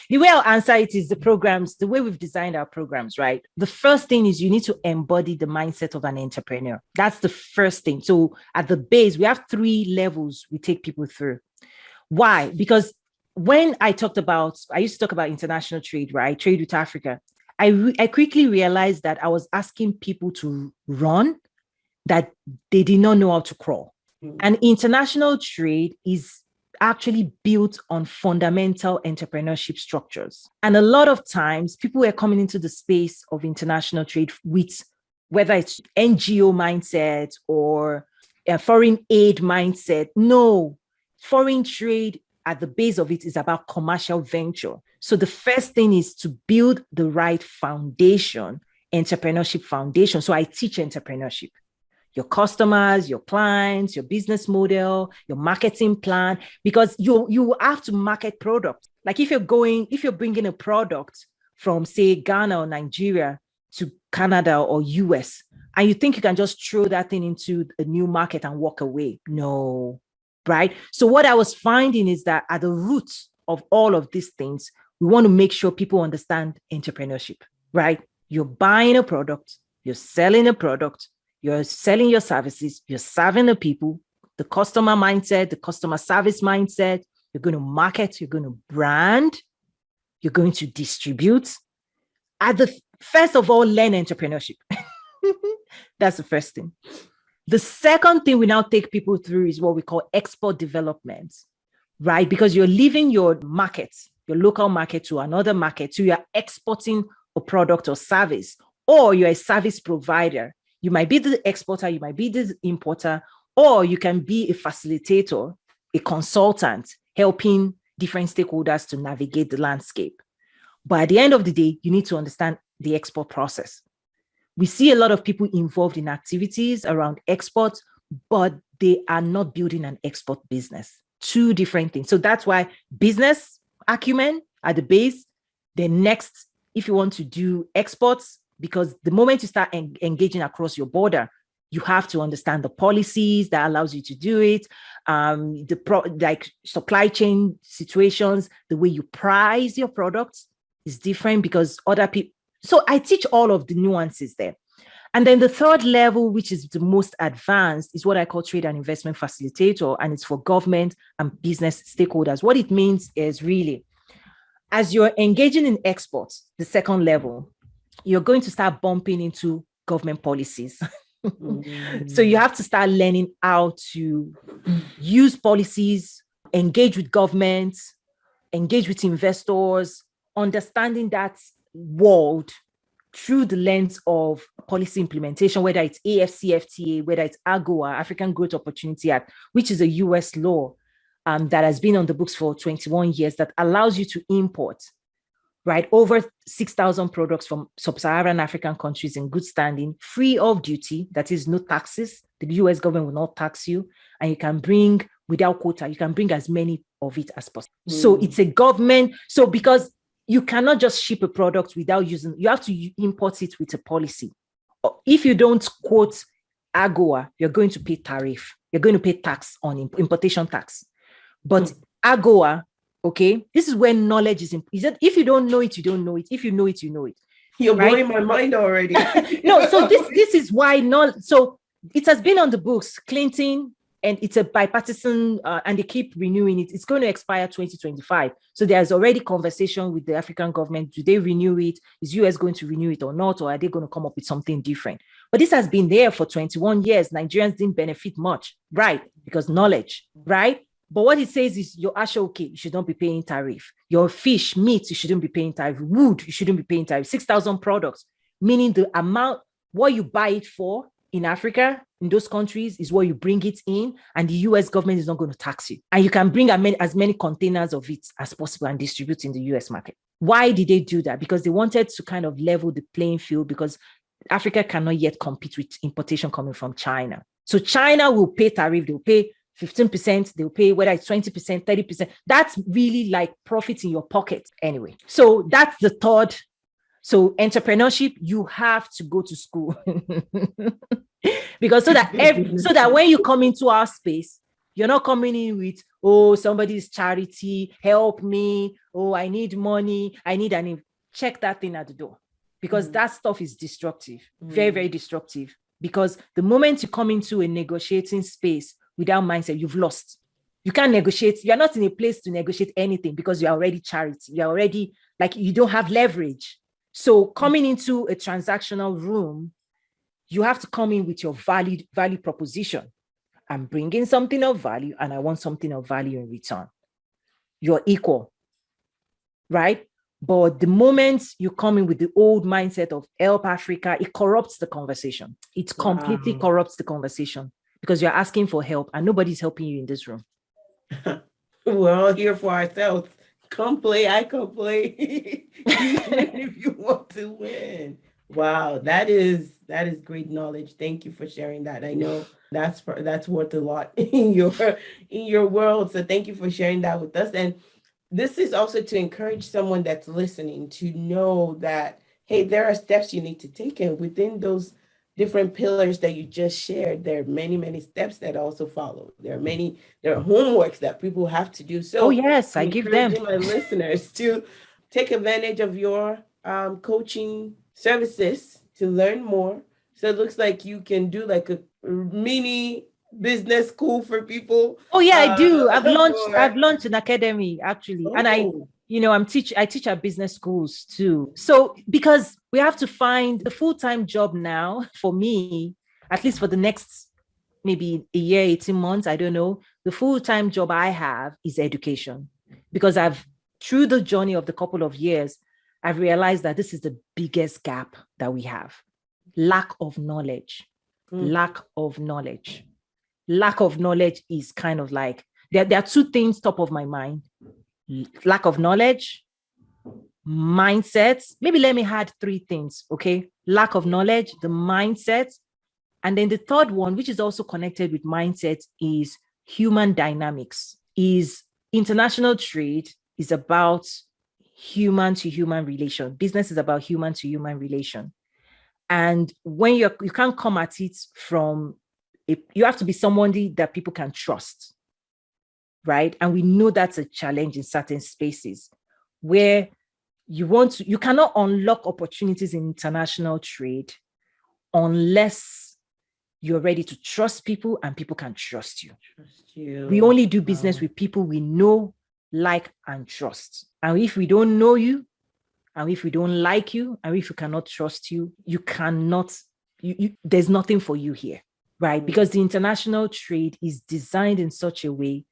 The way I'll answer it is the way we've designed our programs, right? The first thing is you need to embody the mindset of an entrepreneur. That's the first thing. So at the base, we have 3 levels we take people through. Why? Because when I used to talk about international trade, right? Trade with Africa. I quickly realized that I was asking people to run, that they did not know how to crawl. And international trade is actually built on fundamental entrepreneurship structures. And a lot of times people are coming into the space of international trade with whether it's NGO mindset or a foreign aid mindset. No, foreign trade at the base of it is about commercial venture. So the first thing is to build the right foundation, entrepreneurship foundation. So I teach entrepreneurship. Your customers, your clients, your business model, your marketing plan, because you have to market products. Like if you're bringing a product from, say, Ghana or Nigeria to Canada or US, and you think you can just throw that thing into a new market and walk away. No, right? So what I was finding is that at the root of all of these things, we want to make sure people understand entrepreneurship, right? You're buying a product, you're selling a product, you're selling your services, you're serving the people, the customer mindset, the customer service mindset. You're going to market, you're going to brand, you're going to distribute. First of all, learn entrepreneurship. That's the first thing. The second thing we now take people through is what we call export development, right? Because you're leaving your market, your local market, to another market. So you're exporting a product or service, or you're a service provider. You might be the exporter, you might be the importer, or you can be a facilitator, a consultant, helping different stakeholders to navigate the landscape. But at the end of the day, you need to understand the export process. We see a lot of people involved in activities around exports, but they are not building an export business. 2 different things. So that's why business acumen at the base. Then next, if you want to do exports, because the moment you start engaging across your border, you have to understand the policies that allows you to do it, like supply chain situations, the way you price your products is different because other people. So I teach all of the nuances there. And then the third level, which is the most advanced, is what I call trade and investment facilitator, and it's for government and business stakeholders. What it means is really, as you're engaging in exports, the second level, you're going to start bumping into government policies. So you have to start learning how to use policies, engage with governments, engage with investors, understanding that world through the lens of policy implementation, whether it's AFCFTA, whether it's AGOA, African Growth Opportunity Act, which is a US law. that has been on the books for 21 years that allows you to import, right, over 6,000 products from sub-Saharan African countries in good standing, free of duty, that is no taxes. The US government will not tax you, and you can bring without quota, you can bring as many of it as possible. So it's a government, so because you cannot just ship a product without using, you have to import it with a policy. If you don't quote AGOA, you're going to pay tariff. You're going to pay tax on importation tax. But AGOA, okay, this is where knowledge is important. If you don't know it, you don't know it. If you know it, you know it. You're blowing my mind already. No, so this is why not. So it has been on the books, Clinton, and it's a bipartisan, and they keep renewing it. It's going to expire 2025. So there's already conversation with the African government. Do they renew it? Is US going to renew it or not? Or are they going to come up with something different? But this has been there for 21 years. Nigerians didn't benefit much, right? Because knowledge, right? But what it says is your ashoke, you should not be paying tariff. Your fish, meat, you shouldn't be paying tariff. Wood, you shouldn't be paying tariff. 6,000 products, meaning the amount, what you buy it for in Africa, in those countries, is what you bring it in, and the US government is not going to tax you. And you can bring as many containers of it as possible and distribute in the US market. Why did they do that? Because they wanted to kind of level the playing field, because Africa cannot yet compete with importation coming from China. So China will pay tariff, they'll pay 15%, they'll pay whether it's 20%, 30%. That's really like profit in your pocket anyway. So that's the third. So entrepreneurship, you have to go to school. Because so that when you come into our space, you're not coming in with, oh, somebody's charity, help me, oh, I need money, check that thing at the door. Because that stuff is destructive, very, very destructive. Because the moment you come into a negotiating space without mindset, you've lost. You can't negotiate. You're not in a place to negotiate anything because you're already charity. You're already, like, you don't have leverage. So coming into a transactional room, you have to come in with your value proposition. I'm bringing something of value and I want something of value in return. You're equal, right? But the moment you come in with the old mindset of help Africa, it corrupts the conversation. It completely corrupts the conversation because you're asking for help and nobody's helping you in this room. We're all here for ourselves. Come play, I come play. You win if you want to win. Wow, that is great knowledge. Thank you for sharing that. I know that's worth a lot in your world. So thank you for sharing that with us. And this is also to encourage someone that's listening to know that, hey, there are steps you need to take, and within those different pillars that you just shared, there are many, many steps that also follow. There are homeworks that people have to do. So yes, I give them my listeners to take advantage of your coaching services to learn more. So it looks like you can do like a mini business school for people. Oh yeah, I do. I've launched an academy actually. And I teach at business schools too. So because we have to find the full-time job now for me, at least for the next maybe a year, 18 months, I don't know. The full-time job I have is education, because through the journey of the couple of years, I've realized that this is the biggest gap that we have. Lack of knowledge. Lack of knowledge. Lack of knowledge is kind of like, there are two things top of my mind. Lack of knowledge, mindsets. Maybe let me add three things, okay? Lack of knowledge, the mindset. And then the third one, which is also connected with mindset, is human dynamics. Is international trade is about human to human relation. Business is about human to human relation. And when you can't come at it from, you have to be somebody that people can trust, right? And we know that's a challenge in certain spaces where you cannot unlock opportunities in international trade unless you're ready to trust people and people can trust you. We only do business with people we know, like, and trust. And if we don't know you, and if we don't like you, and if we cannot trust you, you cannot, there's nothing for you here, right? Because the international trade is designed in such a way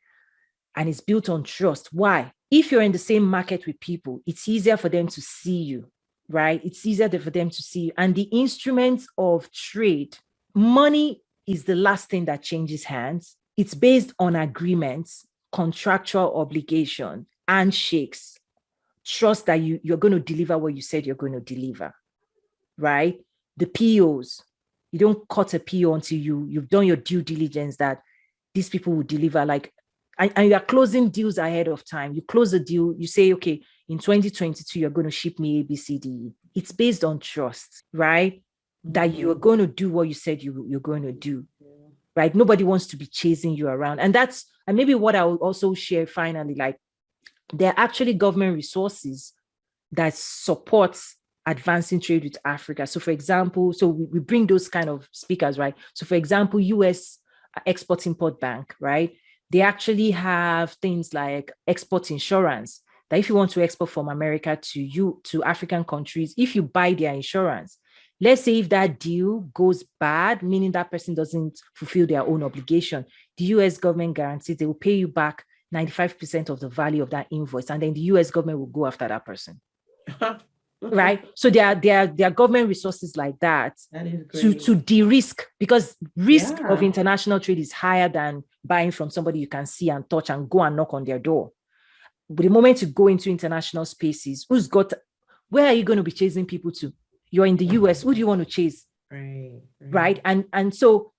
and it's built on trust. Why? If you're in the same market with people, it's easier for them to see you, right? It's easier for them to see you. And the instruments of trade, money is the last thing that changes hands. It's based on agreements. contractual obligation, handshakes, trust that you're going to deliver what you said you're going to deliver, right? The POs, you don't cut a PO until you've done your due diligence that these people will deliver. Like, and you are closing deals ahead of time. You close a deal, you say, okay, in 2022, you're going to ship me A, B, C, D, E. It's based on trust, right? That you're going to do what you said you're going to do, right? Nobody wants to be chasing you around. And maybe what I will also share finally, like, there are actually government resources that supports advancing trade with Africa. So for example, we bring those kind of speakers, right? So for example, US Export-Import Bank, right? They actually have things like export insurance, that if you want to export from America to African countries, if you buy their insurance, let's say if that deal goes bad, meaning that person doesn't fulfill their own obligation, the US government guarantees they will pay you back 95% of the value of that invoice. And then the US government will go after that person. Right. So there are government resources like that to de-risk, because risk of international trade is higher than buying from somebody you can see and touch and go and knock on their door. But the moment you go into international spaces, where are you going to be chasing people to? You're in the US. Who do you want to chase? Right. And so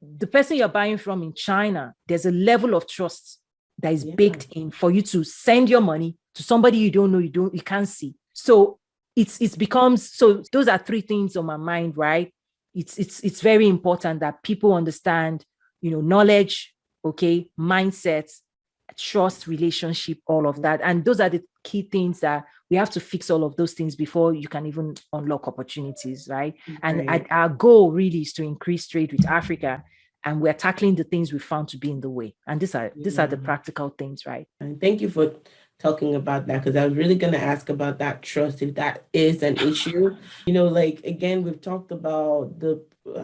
the person you're buying from in China, there's a level of trust that is baked in for you to send your money to somebody you don't know, you can't see. So it becomes, so those are three things on my mind, right? It's very important that people understand, knowledge, okay, mindset, trust, relationship, all of that. And those are the key things that we have to fix, all of those things before you can even unlock opportunities, right? And our goal really is to increase trade with Africa. And we're tackling the things we found to be in the way. And these are the practical things, right? And thank you for talking about that, because I was really going to ask about that trust, if that is an issue. Like, again, we've talked about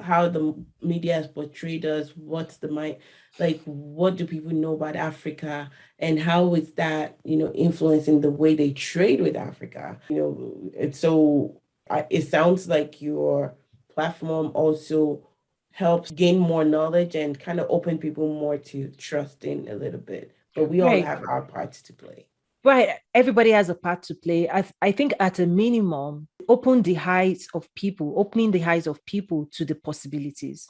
how the media has portrayed us, what's the mind, like, what do people know about Africa, and how is that, influencing the way they trade with Africa? It sounds like your platform also helps gain more knowledge and kind of open people more to trusting a little bit. But we all have our parts to play. Right. Everybody has a part to play. I think at a minimum, opening the eyes of people to the possibilities,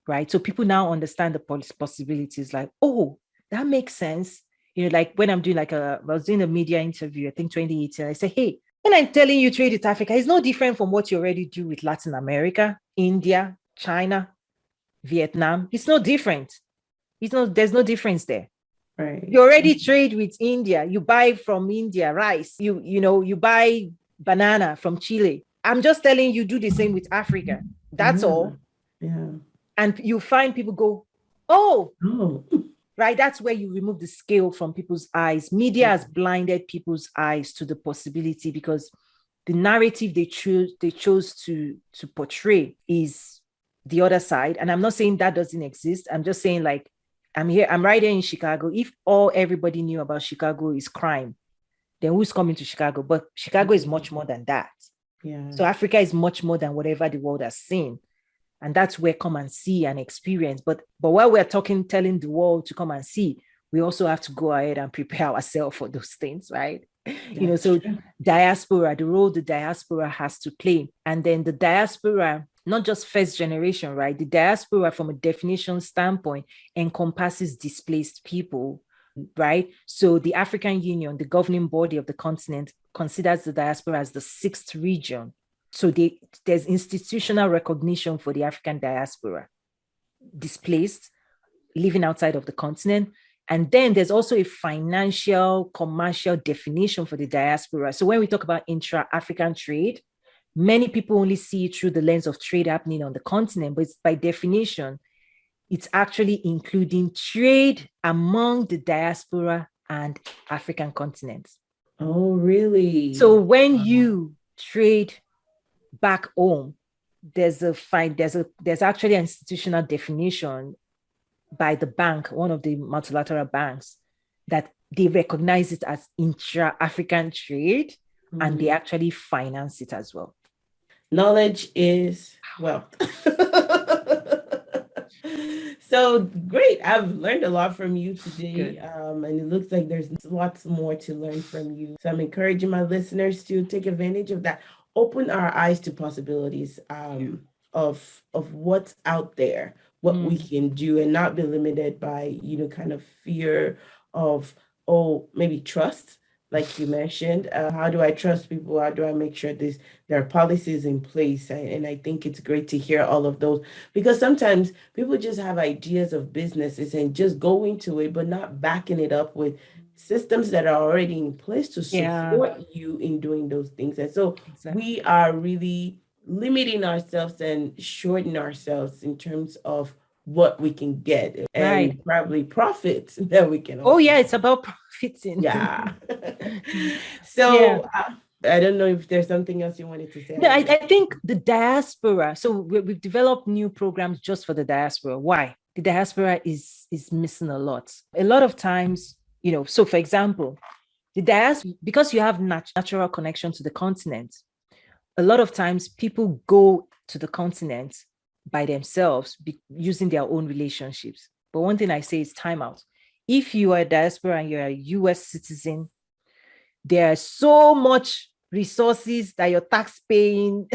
right? So people now understand the possibilities, like, oh, that makes sense. Like when I'm doing I was doing a media interview, I think 2018, I say, hey, when I'm telling you trade with Africa, it's no different from what you already do with Latin America, India, China, Vietnam. It's no different. There's no difference there. Right. You already trade with India. You buy from India rice. You buy banana from Chile. I'm just telling you, do the same with Africa. That's all. Yeah. And you find people go, oh. Right. That's where you remove the scale from people's eyes. Media has blinded people's eyes to the possibility, because the narrative they chose to portray is the other side. And I'm not saying that doesn't exist. I'm just saying, like, I'm right here in Chicago. If everybody knew about Chicago is crime, then who's coming to Chicago? But Chicago is much more than that. Yeah. So Africa is much more than whatever the world has seen. And that's where come and see and experience. But while we're telling the world to come and see, we also have to go ahead and prepare ourselves for those things, right? So diaspora, the role the diaspora has to play. And then the diaspora, not just first generation, right? The diaspora, from a definition standpoint, encompasses displaced people, right? So the African Union, the governing body of the continent, considers the diaspora as the sixth region. So there's institutional recognition for the African diaspora, displaced, living outside of the continent. And then there's also a financial, commercial definition for the diaspora. So when we talk about intra-African trade, many people only see it through the lens of trade happening on the continent, but by definition, it's actually including trade among the diaspora and African continents. Oh, really? So when you trade back home, there's actually an institutional definition by the bank, one of the multilateral banks, that they recognize it as intra-African trade, and they actually finance it as well. Knowledge is wealth. So great. I've learned a lot from you today. Good. And it looks like there's lots more to learn from you. So I'm encouraging my listeners to take advantage of that. Open our eyes to possibilities Yeah. of what's out there, what we Mm. can do, and not be limited by, kind of fear of, oh, maybe trust, like you mentioned. How do I trust people? How do I make sure there are policies in place? And I think it's great to hear all of those, because sometimes people just have ideas of businesses and just go into it, but not backing it up with systems that are already in place to Yeah, support you in doing those things. And so exactly. we are really limiting ourselves and shorting ourselves in terms of what we can get Right. and probably profits that we can Oh, also. yeah, it's about profiting. Yeah. Yeah. So I don't know if there's something else you wanted to say. I No, don't know. I think the diaspora. So we've developed new programs just for the diaspora. Why? The diaspora is missing a lot. A lot of times, so for example, the diaspora, because you have natural connection to the continent, a lot of times people go to the continent by themselves, using their own relationships. But one thing I say is time out. If you are a diaspora and you're a US citizen, there are so much resources that your tax paying,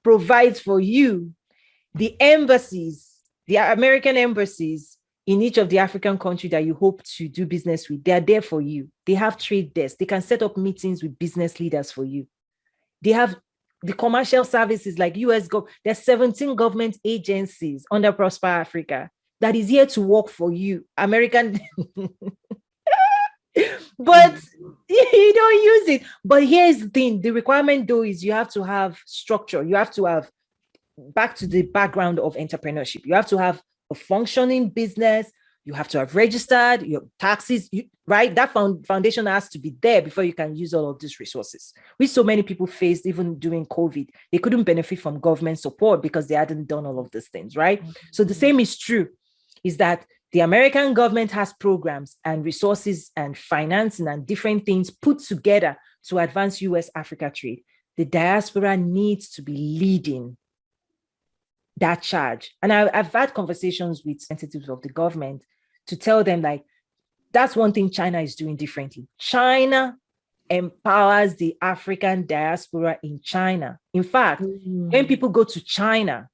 provides for you. The embassies, the American embassies in each of the African country that you hope to do business with, they are there for you. They have trade desks. They can set up meetings with business leaders for you. They have the commercial services like there's 17 government agencies under Prosper Africa that is here to work for you. American but you don't use it. But here's the thing: the requirement though is you have to have structure. You have to have, back to the background of entrepreneurship, you have to have a functioning business. You have to have registered your taxes, right? That foundation has to be there before you can use all of these resources, which so many people faced even during COVID. They couldn't benefit from government support because they hadn't done all of these things, right? So the same is true, is that the American government has programs and resources and financing and different things put together to advance US Africa trade. The diaspora needs to be leading that charge. And I've had conversations with representatives of the government to tell them, like, that's one thing China is doing differently. China empowers the African diaspora in China. In fact, when people go to China,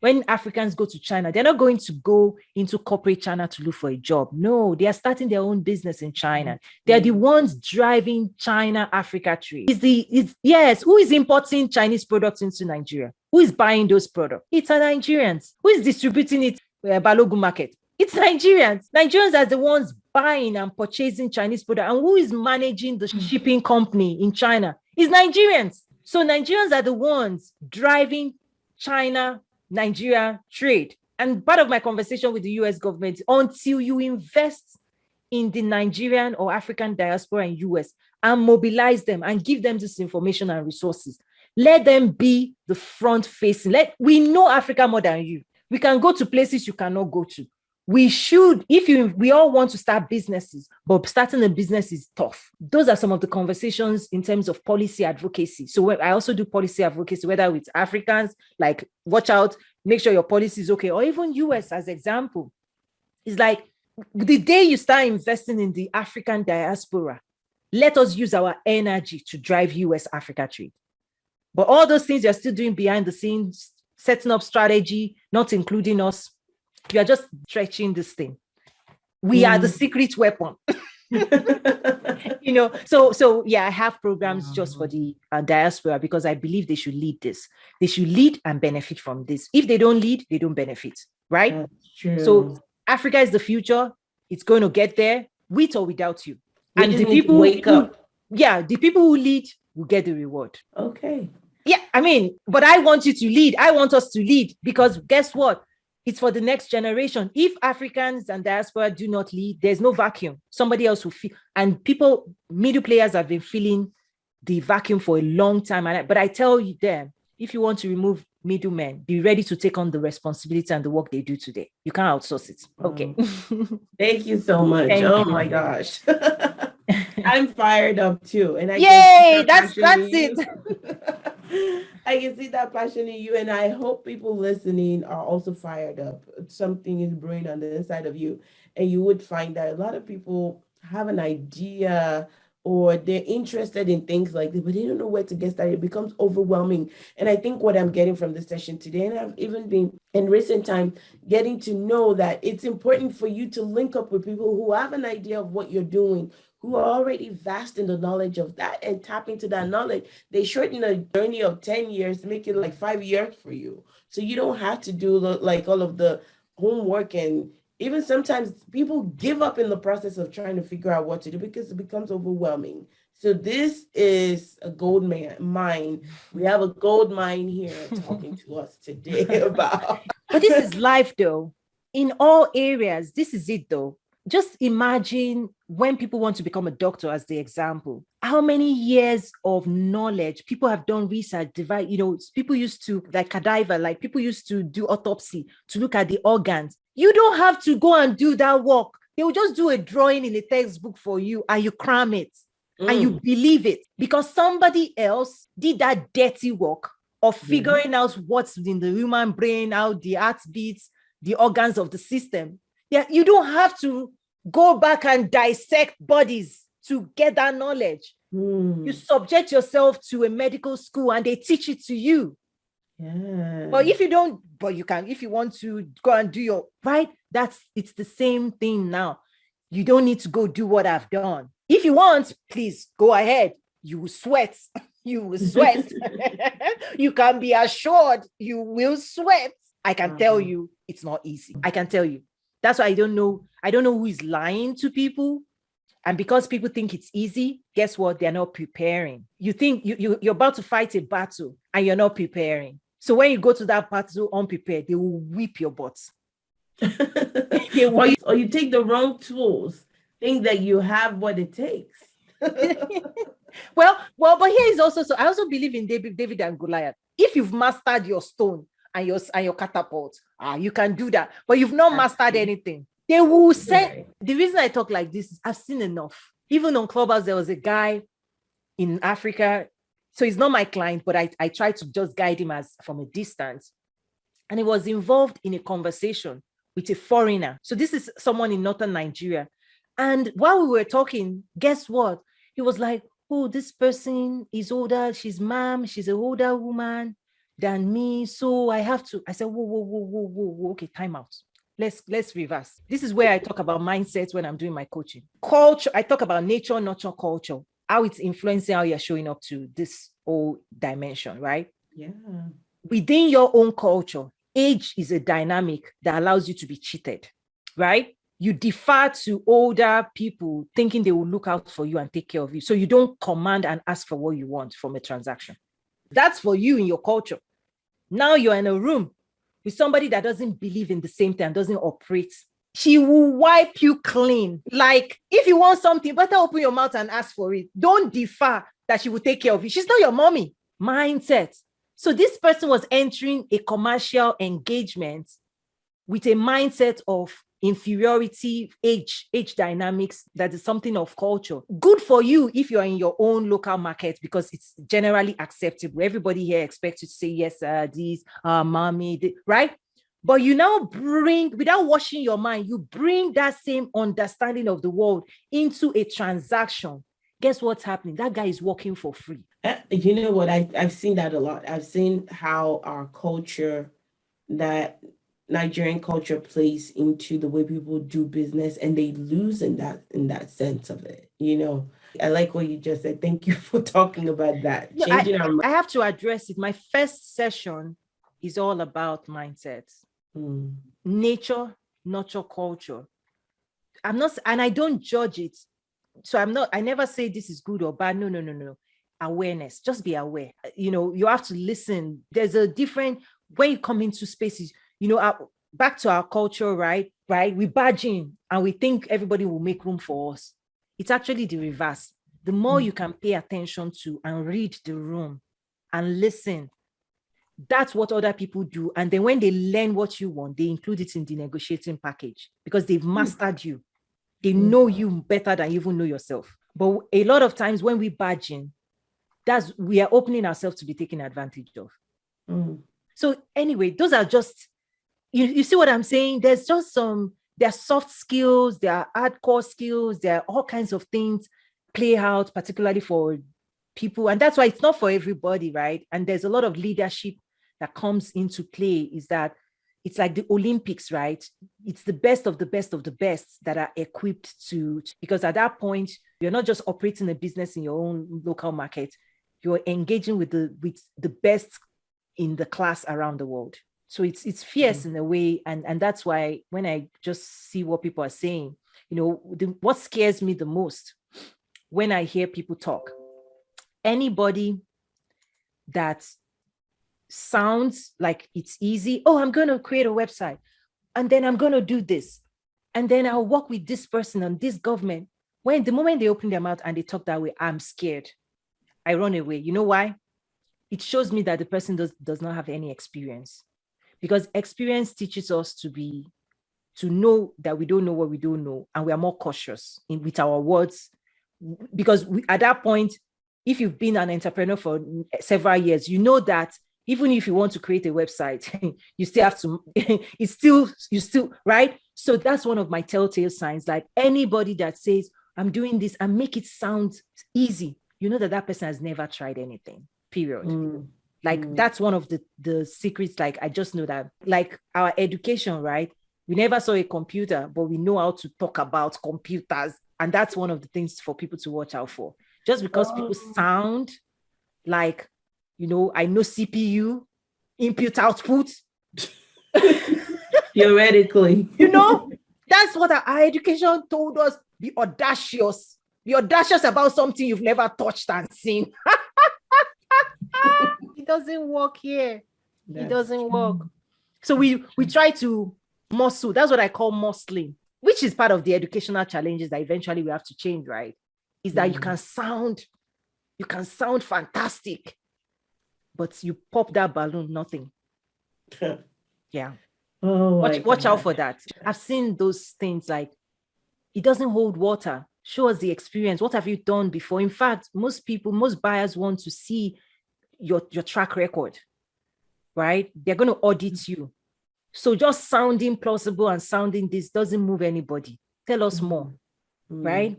when Africans go to China, they're not going to go into corporate China to look for a job. No, they are starting their own business in China. They're the ones driving China Africa trade. Who is importing Chinese products into Nigeria? Who is buying those products? It's Nigerians. Who is distributing it? Balogun market. It's Nigerians. Nigerians are the ones buying and purchasing Chinese products. And who is managing the shipping company in China? It's Nigerians. So Nigerians are the ones driving China-Nigeria trade. And part of my conversation with the US government, until you invest in the Nigerian or African diaspora in US and mobilize them and give them this information and resources, let them be the front facing. We know Africa more than you. We can go to places you cannot go to. We should, we all want to start businesses, but starting a business is tough. Those are some of the conversations in terms of policy advocacy. So I also do policy advocacy, whether with Africans, like, watch out, make sure your policy is okay, or even US as example. It's like, the day you start investing in the African diaspora, let us use our energy to drive US Africa trade. But all those things you're still doing behind the scenes, setting up strategy, not including us, you are just stretching this thing. We are the secret weapon. So yeah, I have programs just for the diaspora because I believe they should lead this. They should lead and benefit from this. If they don't lead, they don't benefit, right? That's true. So Africa is the future. It's going to get there, with or without you. We and just the need people to wake up. The people who lead will get the reward. Okay. Yeah, but I want you to lead. I want us to lead, because guess what? It's for the next generation. If Africans and diaspora do not lead, there's no vacuum. Somebody else will feel. And middle players have been feeling the vacuum for a long time. But I tell you them, if you want to remove middlemen, be ready to take on the responsibility and the work they do today. You can't outsource it. Okay. Thank you so much. My gosh. I'm fired up too. And Yay, that's it. I can see that passion in you, and I hope people listening are also fired up. Something is brewing on the inside of you, and you would find that a lot of people have an idea or they're interested in things like this, but they don't know where to get started. It becomes overwhelming. And I think what I'm getting from this session today, and I've even been in recent time getting to know that it's important for you to link up with people who have an idea of what you're doing, who are already vast in the knowledge of that, and tap into that knowledge. They shorten a journey of 10 years, make it like 5 years for you. So you don't have to do like all of the homework, and even sometimes people give up in the process of trying to figure out what to do because it becomes overwhelming. So this is a mine. We have a gold mine here talking to us today about. But this is life though. In all areas, this is it though. Just imagine when people want to become a doctor, as the example, how many years of knowledge people have done research, people used to, like cadaver, like people used to do autopsy to look at the organs. You don't have to go and do that work. They will just do a drawing in a textbook for you and you cram it and you believe it because somebody else did that dirty work of figuring out what's in the human brain, how the heart beats, the organs of the system. Yeah, you don't have to go back and dissect bodies to get that knowledge. You subject yourself to a medical school and they teach it to you. Yeah. But if you don't, but you can, if you want to go and do your right, it's the same thing now. You don't need to go do what I've done. If you want, please go ahead. You will sweat. You will sweat. You can be assured you will sweat. I can tell you it's not easy. I can tell you. That's why I don't know who is lying to people. And because people think it's easy, guess what? They're not preparing. You think you're about to fight a battle and you're not preparing. So when you go to that battle unprepared, they will whip your butts. Or you take the wrong tools, think that you have what it takes. Well, but here is also, so I also believe in David and Goliath. If you've mastered your stone and your catapult, you can do that. But you've not mastered anything. They will say, the reason I talk like this is I've seen enough. Even on Clubhouse, there was a guy in Africa. So he's not my client, but I try to just guide him from a distance. And he was involved in a conversation with a foreigner. So this is someone in northern Nigeria. And while we were talking, guess what? He was like, oh, this person is older. She's an older woman than me. So I said, whoa. Okay, time out. Let's reverse. This is where I talk about mindsets when I'm doing my coaching. Culture, I talk about nature, nurture, culture, how it's influencing how you're showing up to this whole dimension, right? Yeah. Within your own culture, age is a dynamic that allows you to be cheated, right? You defer to older people thinking they will look out for you and take care of you. So you don't command and ask for what you want from a transaction. That's for you in your culture. Now you're in a room with somebody that doesn't believe in the same thing, doesn't operate. She will wipe you clean. Like, if you want something, better open your mouth and ask for it. Don't defer that she will take care of you. She's not your mommy. Mindset. So this person was entering a commercial engagement with a mindset of inferiority, age dynamics, that is something of culture. Good for you if you're in your own local market because it's generally acceptable. Everybody here expects you to say, yes, this, mommy, right? But you now bring, without washing your mind, you bring that same understanding of the world into a transaction. Guess what's happening? That guy is working for free. You know what? I've seen that a lot. I've seen how our culture, that Nigerian culture, plays into the way people do business, and they lose in that sense of it. You know, I like what you just said. Thank you for talking about that. No, I have to address it. My first session is all about mindsets, nature, nurture, culture. I'm not, and I don't judge it. So I never say this is good or bad. No. Awareness, just be aware. You have to listen. There's a different, when you come into spaces, back to our culture, right? We barge in and we think everybody will make room for us. It's actually the reverse. The more you can pay attention to and read the room and listen, that's what other people do. And then when they learn what you want, they include it in the negotiating package because they've mastered you. They know you better than you even know yourself. But a lot of times when we barge in, we are opening ourselves to be taken advantage of. Mm. So anyway, those are just, you see what I'm saying? There's just there are soft skills, there are hardcore skills, there are all kinds of things play out, particularly for people. And that's why it's not for everybody, right? And there's a lot of leadership that comes into play, is that it's like the Olympics, right? It's the best of the best of the best that are equipped to, because at that point, you're not just operating a business in your own local market, you're engaging with the best in the class around the world. So it's fierce in a way. And that's why when I just see what people are saying, what scares me the most when I hear people talk, anybody that sounds like it's easy, oh, I'm going to create a website, and then I'm going to do this, and then I'll work with this person and this government. When the moment they open their mouth and they talk that way, I'm scared. I run away. You know why? It shows me that the person does not have any experience, because experience teaches us to know that we don't know what we don't know, and we are more cautious with our words, because at that point, if you've been an entrepreneur for several years, you know that even if you want to create a website, you still have to, you still, right? So that's one of my telltale signs. Like anybody that says, I'm doing this and make it sound easy, you know that person has never tried anything, period. That's one of the secrets. Like, I just know that, like our education, right? We never saw a computer, but we know how to talk about computers. And that's one of the things for people to watch out for. Just because people sound like, I know CPU, input, output. Theoretically. That's what our education told us. Be audacious. Be audacious about something you've never touched and seen. It doesn't work here. It doesn't work. So we try to muscle. That's what I call muscling, which is part of the educational challenges that eventually we have to change, right? Is that you can sound fantastic, but you pop that balloon, nothing. Yeah. Watch out for that. I've seen those things, like it doesn't hold water. Show us the experience. What have you done before? In fact, most buyers want to see your track record, right? They're going to audit you. So just sounding plausible and sounding this doesn't move anybody. Tell us more, right?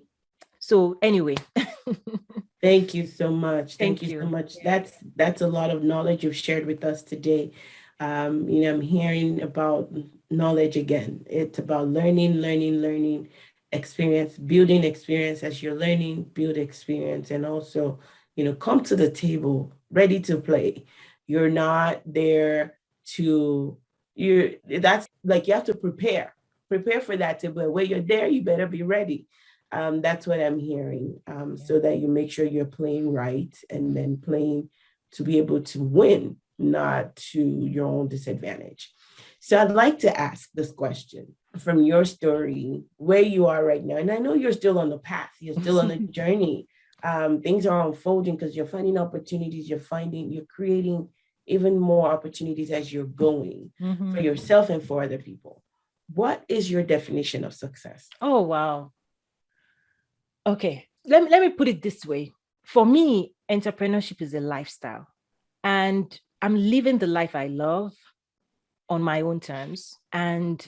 So anyway. Thank you so much. Thank you so much. That's a lot of knowledge you've shared with us today. I'm hearing about knowledge again. It's about learning, experience, building experience as you're learning, build experience, and also, come to the table ready to play. You're not there that's like, you have to prepare for that table. When you're there, you better be ready. That's what I'm hearing, so that you make sure you're playing right, and then playing to be able to win, not to your own disadvantage. So I'd like to ask this question from your story, where you are right now. And I know you're still on the path, you're still on the journey. Things are unfolding because you're finding opportunities, you're creating even more opportunities as you're going for yourself and for other people. What is your definition of success? Oh, wow. Okay, let me put it this way. For me, entrepreneurship is a lifestyle, and I'm living the life I love on my own terms, and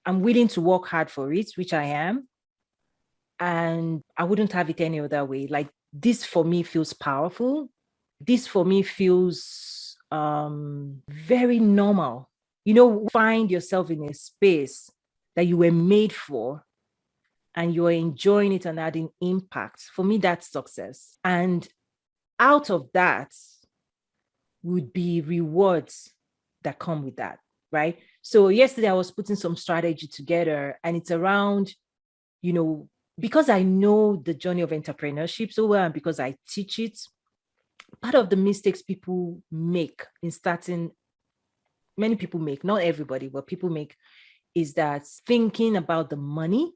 I'm willing to work hard for it, which I am, and I wouldn't have it any other way. Like, this for me feels powerful. This for me feels very normal. Find yourself in a space that you were made for, and you're enjoying it and adding impact. For me, that's success. And out of that would be rewards that come with that, right? So yesterday I was putting some strategy together, and it's around, because I know the journey of entrepreneurship so well, and because I teach it, part of the mistakes people make in starting, many people make, not everybody, but people make, is that thinking about the money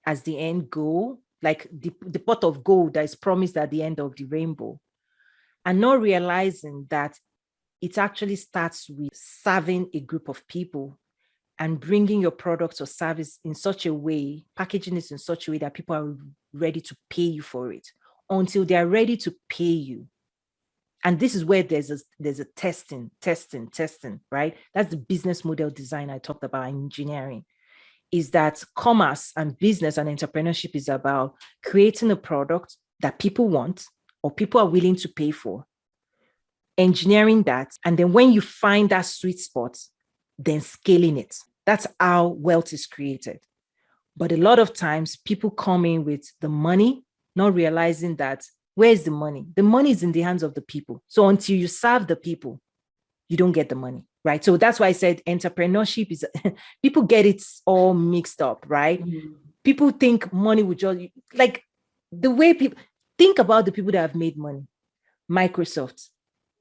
as the end goal, like the pot of gold that is promised at the end of the rainbow, and not realizing that it actually starts with serving a group of people and bringing your product or service in such a way, packaging it in such a way that people are ready to pay you for it. until they're ready to pay you. And this is where there's a testing, right? That's the business model design I talked about in engineering, is that commerce and business and entrepreneurship is about creating a product that people want or people are willing to pay for, engineering that, and then when you find that sweet spot, then scaling it. That's how wealth is created. But a lot of times people come in with the money, not realizing that where's the money? The money is in the hands of the people. So until you serve the people, you don't get the money, right? So that's why I said entrepreneurship is, people get it all mixed up, right? Mm-hmm. People think money would just, like the way people, think about the people that have made money. Microsoft,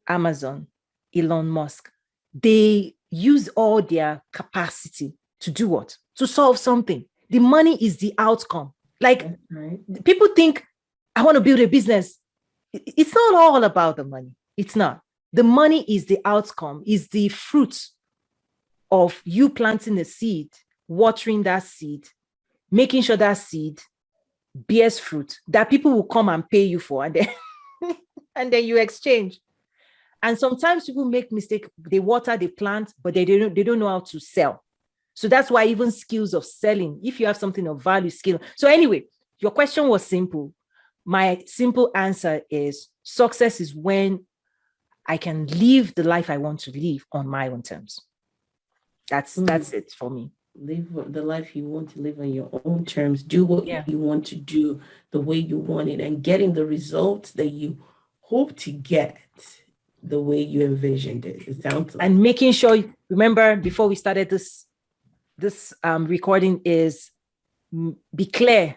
Amazon, Elon Musk, they use all their capacity to do what? To solve something. The money is the outcome. Like people think, I want to build a business. It's not all about the money. It's not. The money is the outcome, is the fruit of you planting a seed, watering that seed, making sure that seed bears fruit that people will come and pay you for, and then, and then you exchange. And sometimes people make mistake. They water, they plant, but they don't know how to sell. So that's why even skills of selling, if you have something of value, skill. So anyway, your question was simple. My simple answer is success is when I can live the life I want to live on my own terms. That's it for me. Live the life you want to live on your own terms. Do what you want to do the way you want it, and getting the results that you hope to get the way you envisioned it. It sounds like. And making sure, remember, before we started this recording, is be clear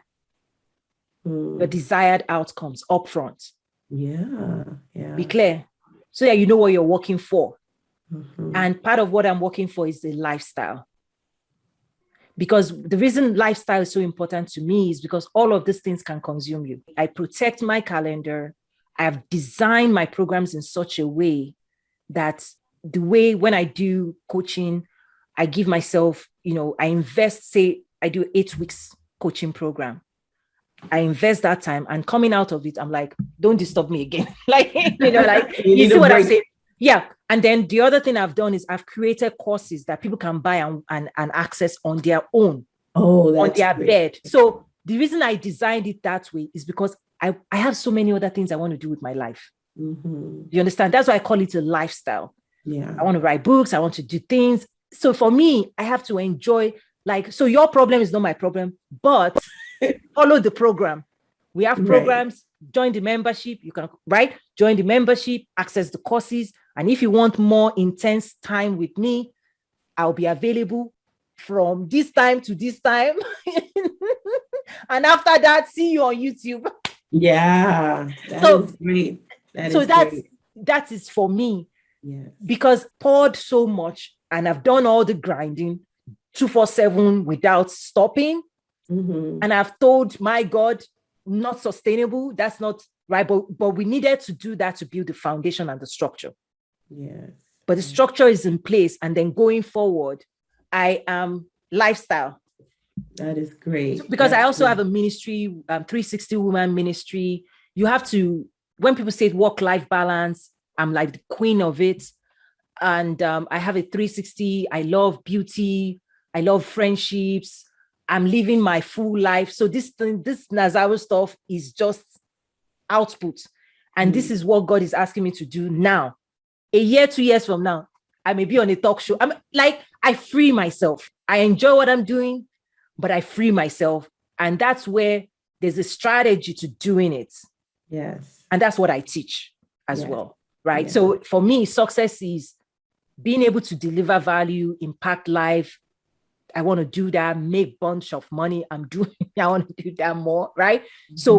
the desired outcomes up front. Yeah. Be clear so that you know what you're working for. Mm-hmm. And part of what I'm working for is the lifestyle. Because the reason lifestyle is so important to me is because all of these things can consume you. I protect my calendar. I have designed my programs in such a way that the way when I do coaching, I give myself, I invest, say I do 8 weeks coaching program. I invest that time, and coming out of it, I'm like, don't disturb me again. Like, you see what I'm saying? Yeah. And then the other thing I've done is I've created courses that people can buy and access on their own, on their bed. So the reason I designed it that way is because I have so many other things I want to do with my life. Mm-hmm. You understand? That's why I call it a lifestyle. Yeah. I want to write books. I want to do things. So for me, I have to enjoy, so your problem is not my problem, but follow the program. We have programs, join the membership. You can, join the membership, access the courses. And if you want more intense time with me, I'll be available from this time to this time. And after that, see you on YouTube. Yeah, that is great. That is for me. Yes. Because poured so much, and I've done all the grinding 24/7 without stopping. Mm-hmm. And I've told, my God, not sustainable. That's not right. But we needed to do that to build the foundation and the structure. Yes. But the structure is in place. And then going forward, I am lifestyle. That is great. Because I also have a ministry, 360 Woman Ministry. You have to, when people say work-life balance, I'm like the queen of it. And I have a 360. I love beauty. I love friendships. I'm living my full life. So this Nazaru stuff is just output. And this is what God is asking me to do now. A year, 2 years from now, I may be on a talk show. I free myself. I enjoy what I'm doing, but I free myself. And that's where there's a strategy to doing it. Yes. And that's what I teach as well. Right. Yeah. So for me, success is being able to deliver value, impact life. I want to do that, make bunch of money. I want to do that more. Right. Mm-hmm. So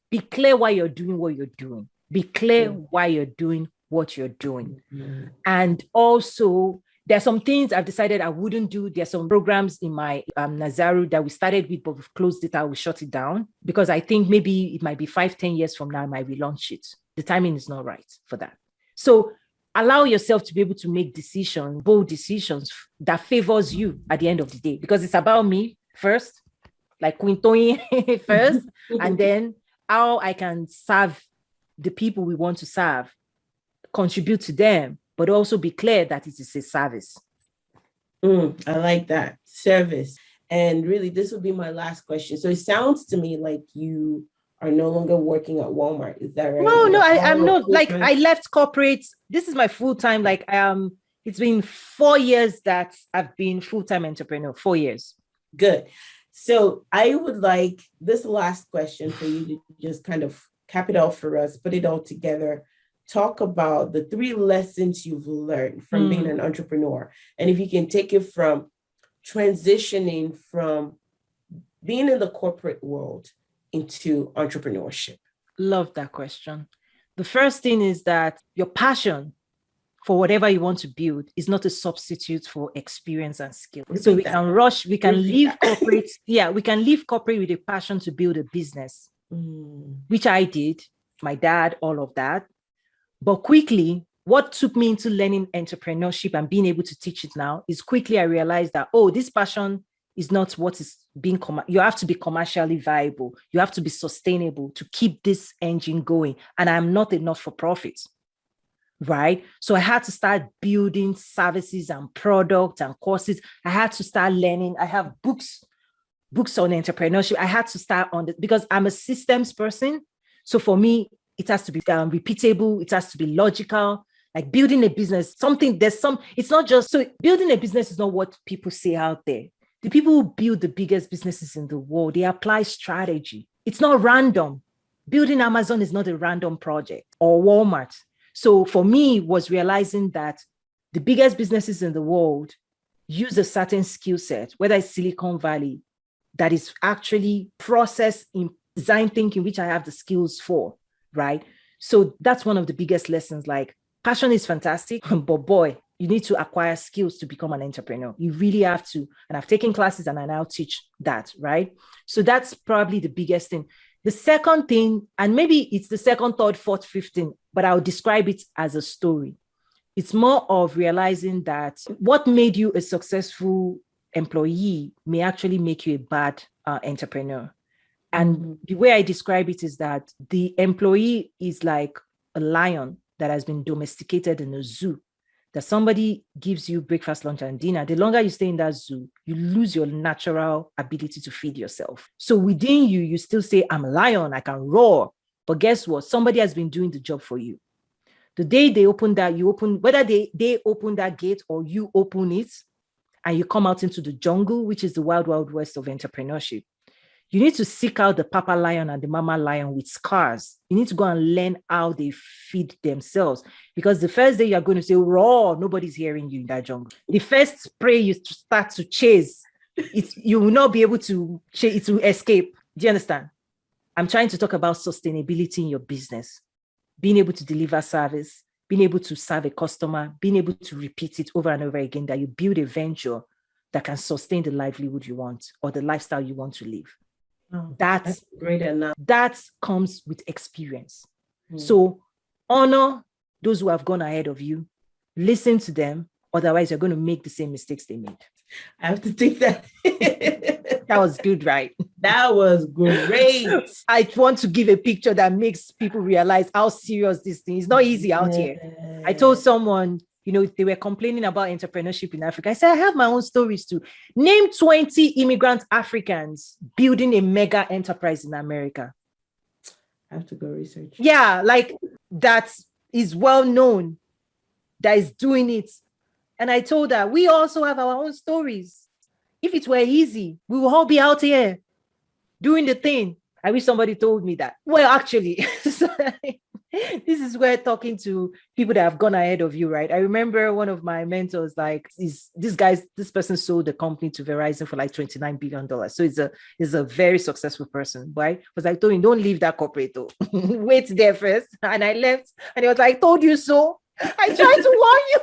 be clear why you're doing what you're doing. Be clear why you're doing what you're doing. Mm-hmm. And also, there are some things I've decided I wouldn't do. There are some programs in my Nazaru that we started with, but we've closed it out. We shut it down because I think maybe it might be 5-10 years from now, I might relaunch it. The timing is not right for that. So allow yourself to be able to make decisions, bold decisions that favors you at the end of the day, because it's about me first, like Queen Toyin first, and then how I can serve the people we want to serve, contribute to them, but also be clear that it is a service. I like that. Service. And really, this would be my last question. So it sounds to me like you are no longer working at Walmart. Is that right? No, I'm not. Like, I left corporate. This is my full-time. Like, it's been 4 years that I've been full-time entrepreneur. 4 years. Good. So I would like this last question for you to just kind of cap it off for us, put it all together. Talk about the 3 lessons you've learned from being an entrepreneur. And if you can take it from transitioning from being in the corporate world into entrepreneurship. Love that question. The first thing is that your passion for whatever you want to build is not a substitute for experience and skill. So we can leave corporate. Yeah, we can leave corporate with a passion to build a business, which I did, my dad, all of that. But quickly, what took me into learning entrepreneurship and being able to teach it now is quickly I realized that, this passion is not what is being, you have to be commercially viable. You have to be sustainable to keep this engine going. And I'm not enough for profit, right? So I had to start building services and products and courses. I had to start learning. I have books on entrepreneurship. I had to start on this because I'm a systems person. So for me, it has to be repeatable. It has to be logical. Like building a business, it's not just, so building a business is not what people say out there. The people who build the biggest businesses in the world, they apply strategy. It's not random. Building Amazon is not a random project, or Walmart. So for me, was realizing that the biggest businesses in the world use a certain skill set, whether it's Silicon Valley, that is actually process in design thinking, which I have the skills for, right? So that's one of the biggest lessons. Like, passion is fantastic, but boy, you need to acquire skills to become an entrepreneur. You really have to. And I've taken classes and I now teach that, right? So that's probably the biggest thing. The second thing, and maybe it's the second, third, fourth, fifth thing, but I'll describe it as a story. It's more of realizing that what made you a successful employee may actually make you a bad entrepreneur. And the way I describe it is that the employee is like a lion that has been domesticated in a zoo, that somebody gives you breakfast, lunch, and dinner. The longer you stay in that zoo, you lose your natural ability to feed yourself. So within you, you still say, I'm a lion, I can roar. But guess what? Somebody has been doing the job for you. The day they open that, whether they open that gate or you open it, and you come out into the jungle, which is the wild, wild west of entrepreneurship. You need to seek out the papa lion and the mama lion with scars. You need to go and learn how they feed themselves. Because the first day you're going to say, raw, nobody's hearing you in that jungle. The first prey you start to chase, you will not be able to chase it to escape. Do you understand? I'm trying to talk about sustainability in your business. Being able to deliver service, being able to serve a customer, being able to repeat it over and over again, that you build a venture that can sustain the livelihood you want or the lifestyle you want to live. That's great enough. That comes with experience. So honor those who have gone ahead of you, listen to them, otherwise you're going to make the same mistakes they made. I have to take that. That was good, right? That was great. I want to give a picture that makes people realize how serious this thing is. Not easy out here. I told someone, they were complaining about entrepreneurship in Africa. I said, I have my own stories too. Name 20 immigrant Africans building a mega enterprise in America. I have to go research. Yeah, like that is well known, that is doing it. And I told her, we also have our own stories. If it were easy, we would all be out here doing the thing. I wish somebody told me that. Well, actually, this is where talking to people that have gone ahead of you, right? I remember one of my mentors, like, this person sold the company to Verizon for like $29 billion. So he's a very successful person, right? I was like, Toyin, don't leave that corporate though. Wait there first. And I left and he was like, I told you so. I tried to warn you.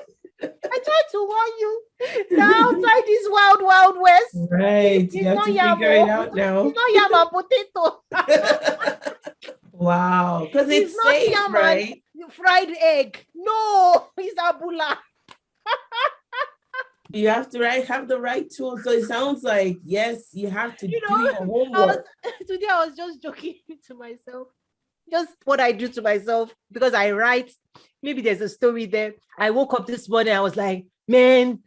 Now outside this wild, wild west. Right. You have to figure it out now. It's not yam and potato. Wow. Because it's safe, right? Fried egg. No, it's abula. You have to have the right tools. So it sounds like, yes, you have to do your homework. Today I was just joking to myself. just what I do to myself because I write. Maybe there's a story there. I woke up this morning, I was like, man,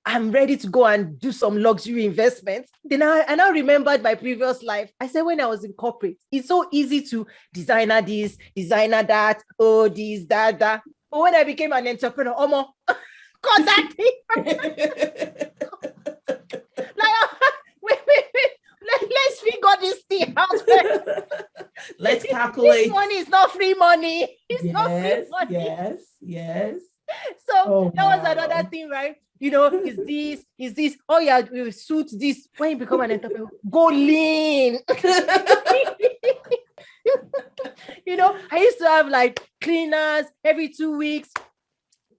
I'm ready to go and do some luxury investments. Then I now remembered my previous life. I said, when I was in corporate, it's so easy to designer this, designer that, oh, this, that. But when I became an entrepreneur, got that thing. Let's figure this thing out first. Let's calculate. This money is not free money. It's not free money. Yes. So that was another thing, right? Is this, oh yeah, we suit this. When you become an entrepreneur, go lean. I used to have like cleaners every 2 weeks.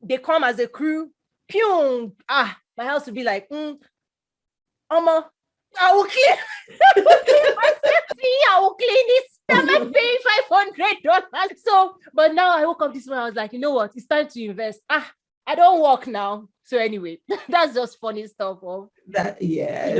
They come as a crew. Pyong. My house would be like, Oma, I will clean. Myself. See, I will clean this. I'm not paying $500. So, but now I woke up this morning. I was like, you know what? It's time to invest. I don't work now. So anyway, that's just funny stuff. Yes.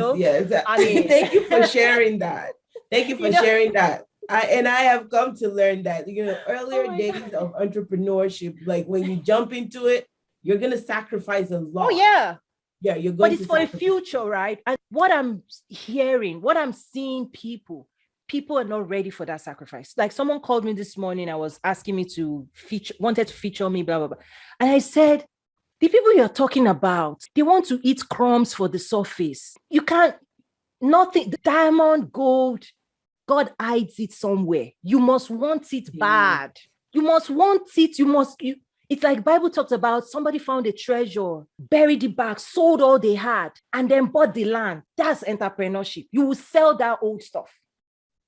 I mean, thank you for sharing that. Thank you for sharing that. I have come to learn that, earlier days of entrepreneurship, like when you jump into it, you're going to sacrifice a lot. Oh, yeah. Yeah, you're going to. But it's for a future, right? And what I'm hearing, what I'm seeing people are not ready for that sacrifice. Like someone called me this morning. I was asking me wanted to feature me, blah, blah, blah. And I said, the people you're talking about, they want to eat crumbs for the surface. You can't, nothing, the diamond, gold, God hides it somewhere. You must want it bad. You must want it. It's like Bible talks about somebody found a treasure, buried it back, sold all they had, and then bought the land. That's entrepreneurship. You will sell that old stuff.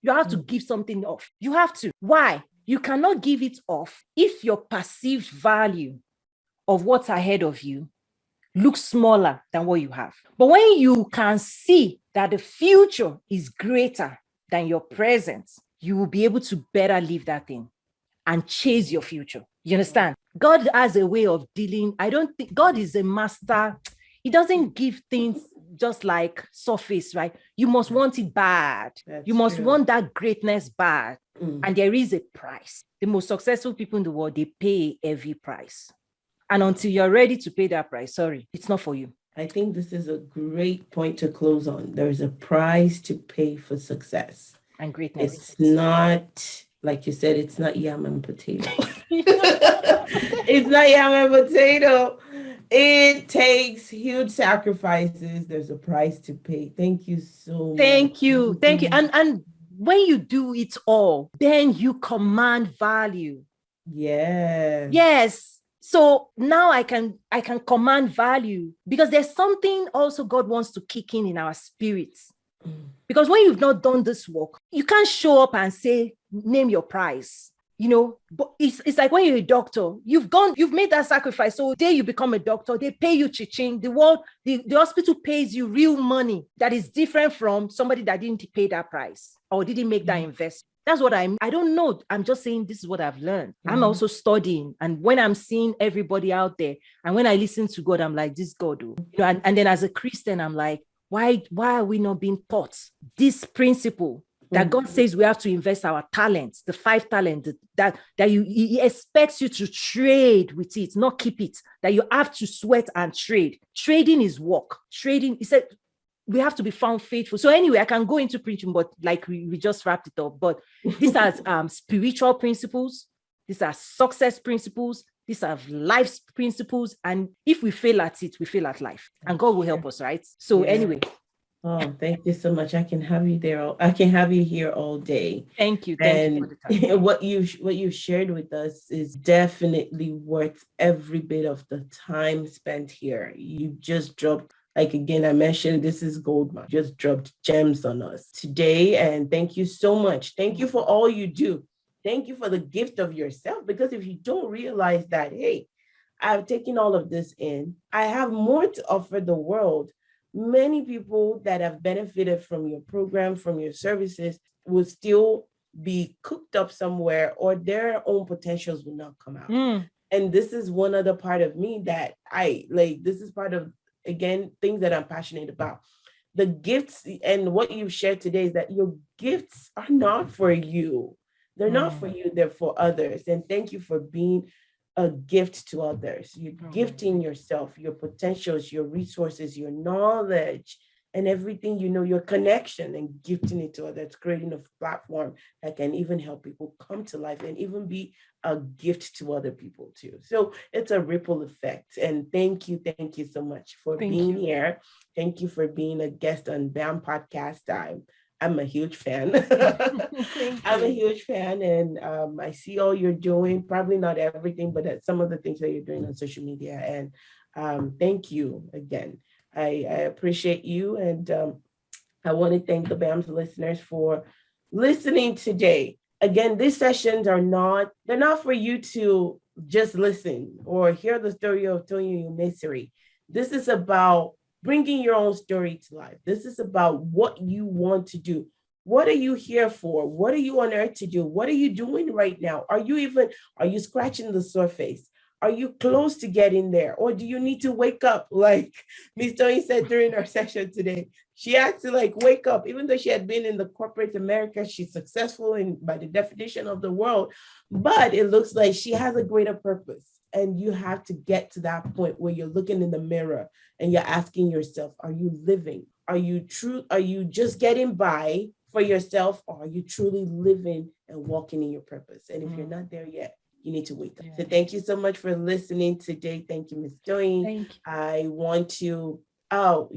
You have to give something off. You have to. Why? You cannot give it off if your perceived value of what's ahead of you looks smaller than what you have. But when you can see that the future is greater than your present, you will be able to better live that thing and chase your future. You understand? God has a way of dealing. I don't think God is a master. He doesn't give things just like surface, right? You must want it bad. You must want that greatness bad. And there is a price. The most successful people in the world, they pay a heavy price. And until you're ready to pay that price, sorry, it's not for you. I think this is a great point to close on. There's a price to pay for success. And greatness. It's not, like you said, it's not yam and potato. It's not yam and potato. It takes huge sacrifices. There's a price to pay. Thank you so much. Thank you. And when you do it all, then you command value. Yes. So now I can command value because there's something also God wants to kick in our spirits. Because when you've not done this work, you can't show up and say, name your price. But it's like when you're a doctor, you've made that sacrifice. So the day you become a doctor, they pay you chiching. The hospital pays you real money that is different from somebody that didn't pay that price or didn't make that investment. That's what I don't know. I'm just saying this is what I've learned. I'm also studying. And when I'm seeing everybody out there and when I listen to God, I'm like, this God, and then as a Christian, I'm like, why are we not being taught this principle that God says we have to invest our talents, the 5 talents that he expects you to trade with it, not keep it, that you have to sweat and trade. Trading is work. Trading, he said, we have to be found faithful. So anyway, I can go into preaching, but like we just wrapped it up. But these are spiritual principles. These are success principles. These are life principles. And if we fail at it, we fail at life. And God will help us, right? So anyway. Oh, thank you so much. I can have you there. I can have you here all day. Thank you. Thank you for the time. What you shared with us is definitely worth every bit of the time spent here. You just dropped, like again, I mentioned, this is Goldman. Just dropped gems on us today. And thank you so much. Thank you for all you do. Thank you for the gift of yourself. Because if you don't realize that, hey, I've taken all of this in, I have more to offer the world. Many people that have benefited from your program, from your services, will still be cooked up somewhere or their own potentials will not come out. And this is one other part of me that this is part of, again, things that I'm passionate about. The gifts and what you've shared today is that your gifts are not for you. They're not for you, they're for others. And thank you for being a gift to others. You're gifting yourself, your potentials, your resources, your knowledge, and everything you know, your connection, and gifting it to others, creating a platform that can even help people come to life and even be a gift to other people too. So it's a ripple effect. And thank you so much for Thank being you. here. Thank you for being a guest on BAM Podcast. I'm a huge fan. Thank I'm a you. huge fan, and I see all you're doing. Probably not everything, but some of the things that you're doing on social media. And thank you again. I appreciate you, and I want to thank the BAM's listeners for listening today. Again, these sessions they're not for you to just listen or hear the story of Toyin Umesiri. This is about bringing your own story to life. This is about what you want to do. What are you here for? What are you on earth to do? What are you doing right now? Are you scratching the surface? Are you close to getting there? Or do you need to wake up? Like Miss Toyin said during our session today, she had to like wake up, even though she had been in the corporate America, she's successful in by the definition of the world, but it looks like she has a greater purpose. And you have to get to that point where you're looking in the mirror and you're asking yourself, are you living? Are you true? Are you just getting by for yourself? Or are you truly living and walking in your purpose? And if you're not there yet, you need to wake up. So thank you so much for listening today. Thank you, Ms. Toyin. Thank you. I want you to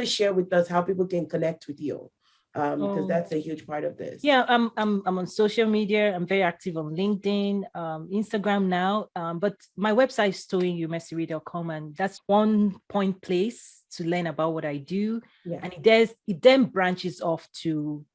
share with us how people can connect with you. Because that's a huge part of this. Yeah, I'm on social media. I'm very active on LinkedIn, Instagram now. But my website is toyinumesiri.com, and that's one point place to learn about what I do. Yeah. And it then branches off to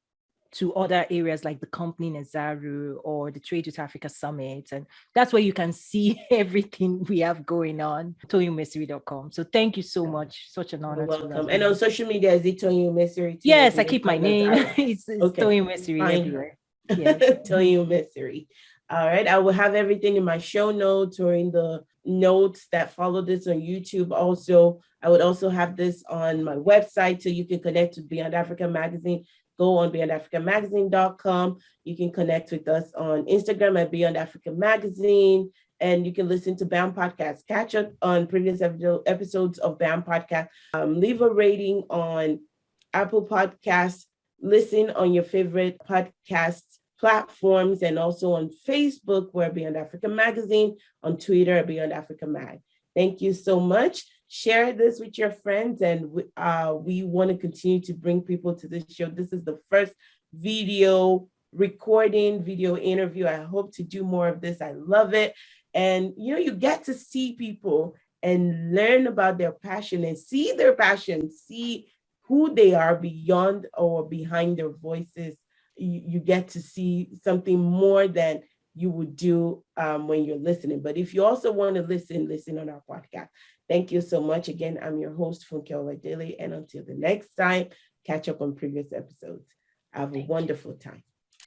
other areas like the company Nazaru or the Trade with Africa Summit. And that's where you can see everything we have going on, toyinumesiri.com. So thank you so much. Such an honor. You're welcome. And on social media, is it Toyin Umesiri? Yes, I keep my name. It's okay. Toyin Umesiri everywhere. Yeah. Toyin Umesiri. All right. I will have everything in my show notes or in the notes that follow this on YouTube. Also, I would also have this on my website so you can connect with Beyond Africa Magazine. Go on beyondafricamagazine.com. You can connect with us on Instagram at Beyond Africa Magazine, and you can listen to BAM Podcast. Catch up on previous episodes of BAM Podcast. Leave a rating on Apple Podcasts. Listen on your favorite podcast platforms, and also on Facebook, where Beyond Africa Magazine, on Twitter at Beyond Africa Mag. Thank you so much. Share this with your friends, and we want to continue to bring people to this show. This is the first video interview. I hope to do more of this. I love it. And you get to see people and learn about their passion and see their passion, see who they are beyond or behind their voices. You get to see something more than you would do when you're listening. But if you also want to listen on our podcast. Thank you so much. Again, I'm your host, Funke Oladele, and until the next time, catch up on previous episodes. Have a wonderful time.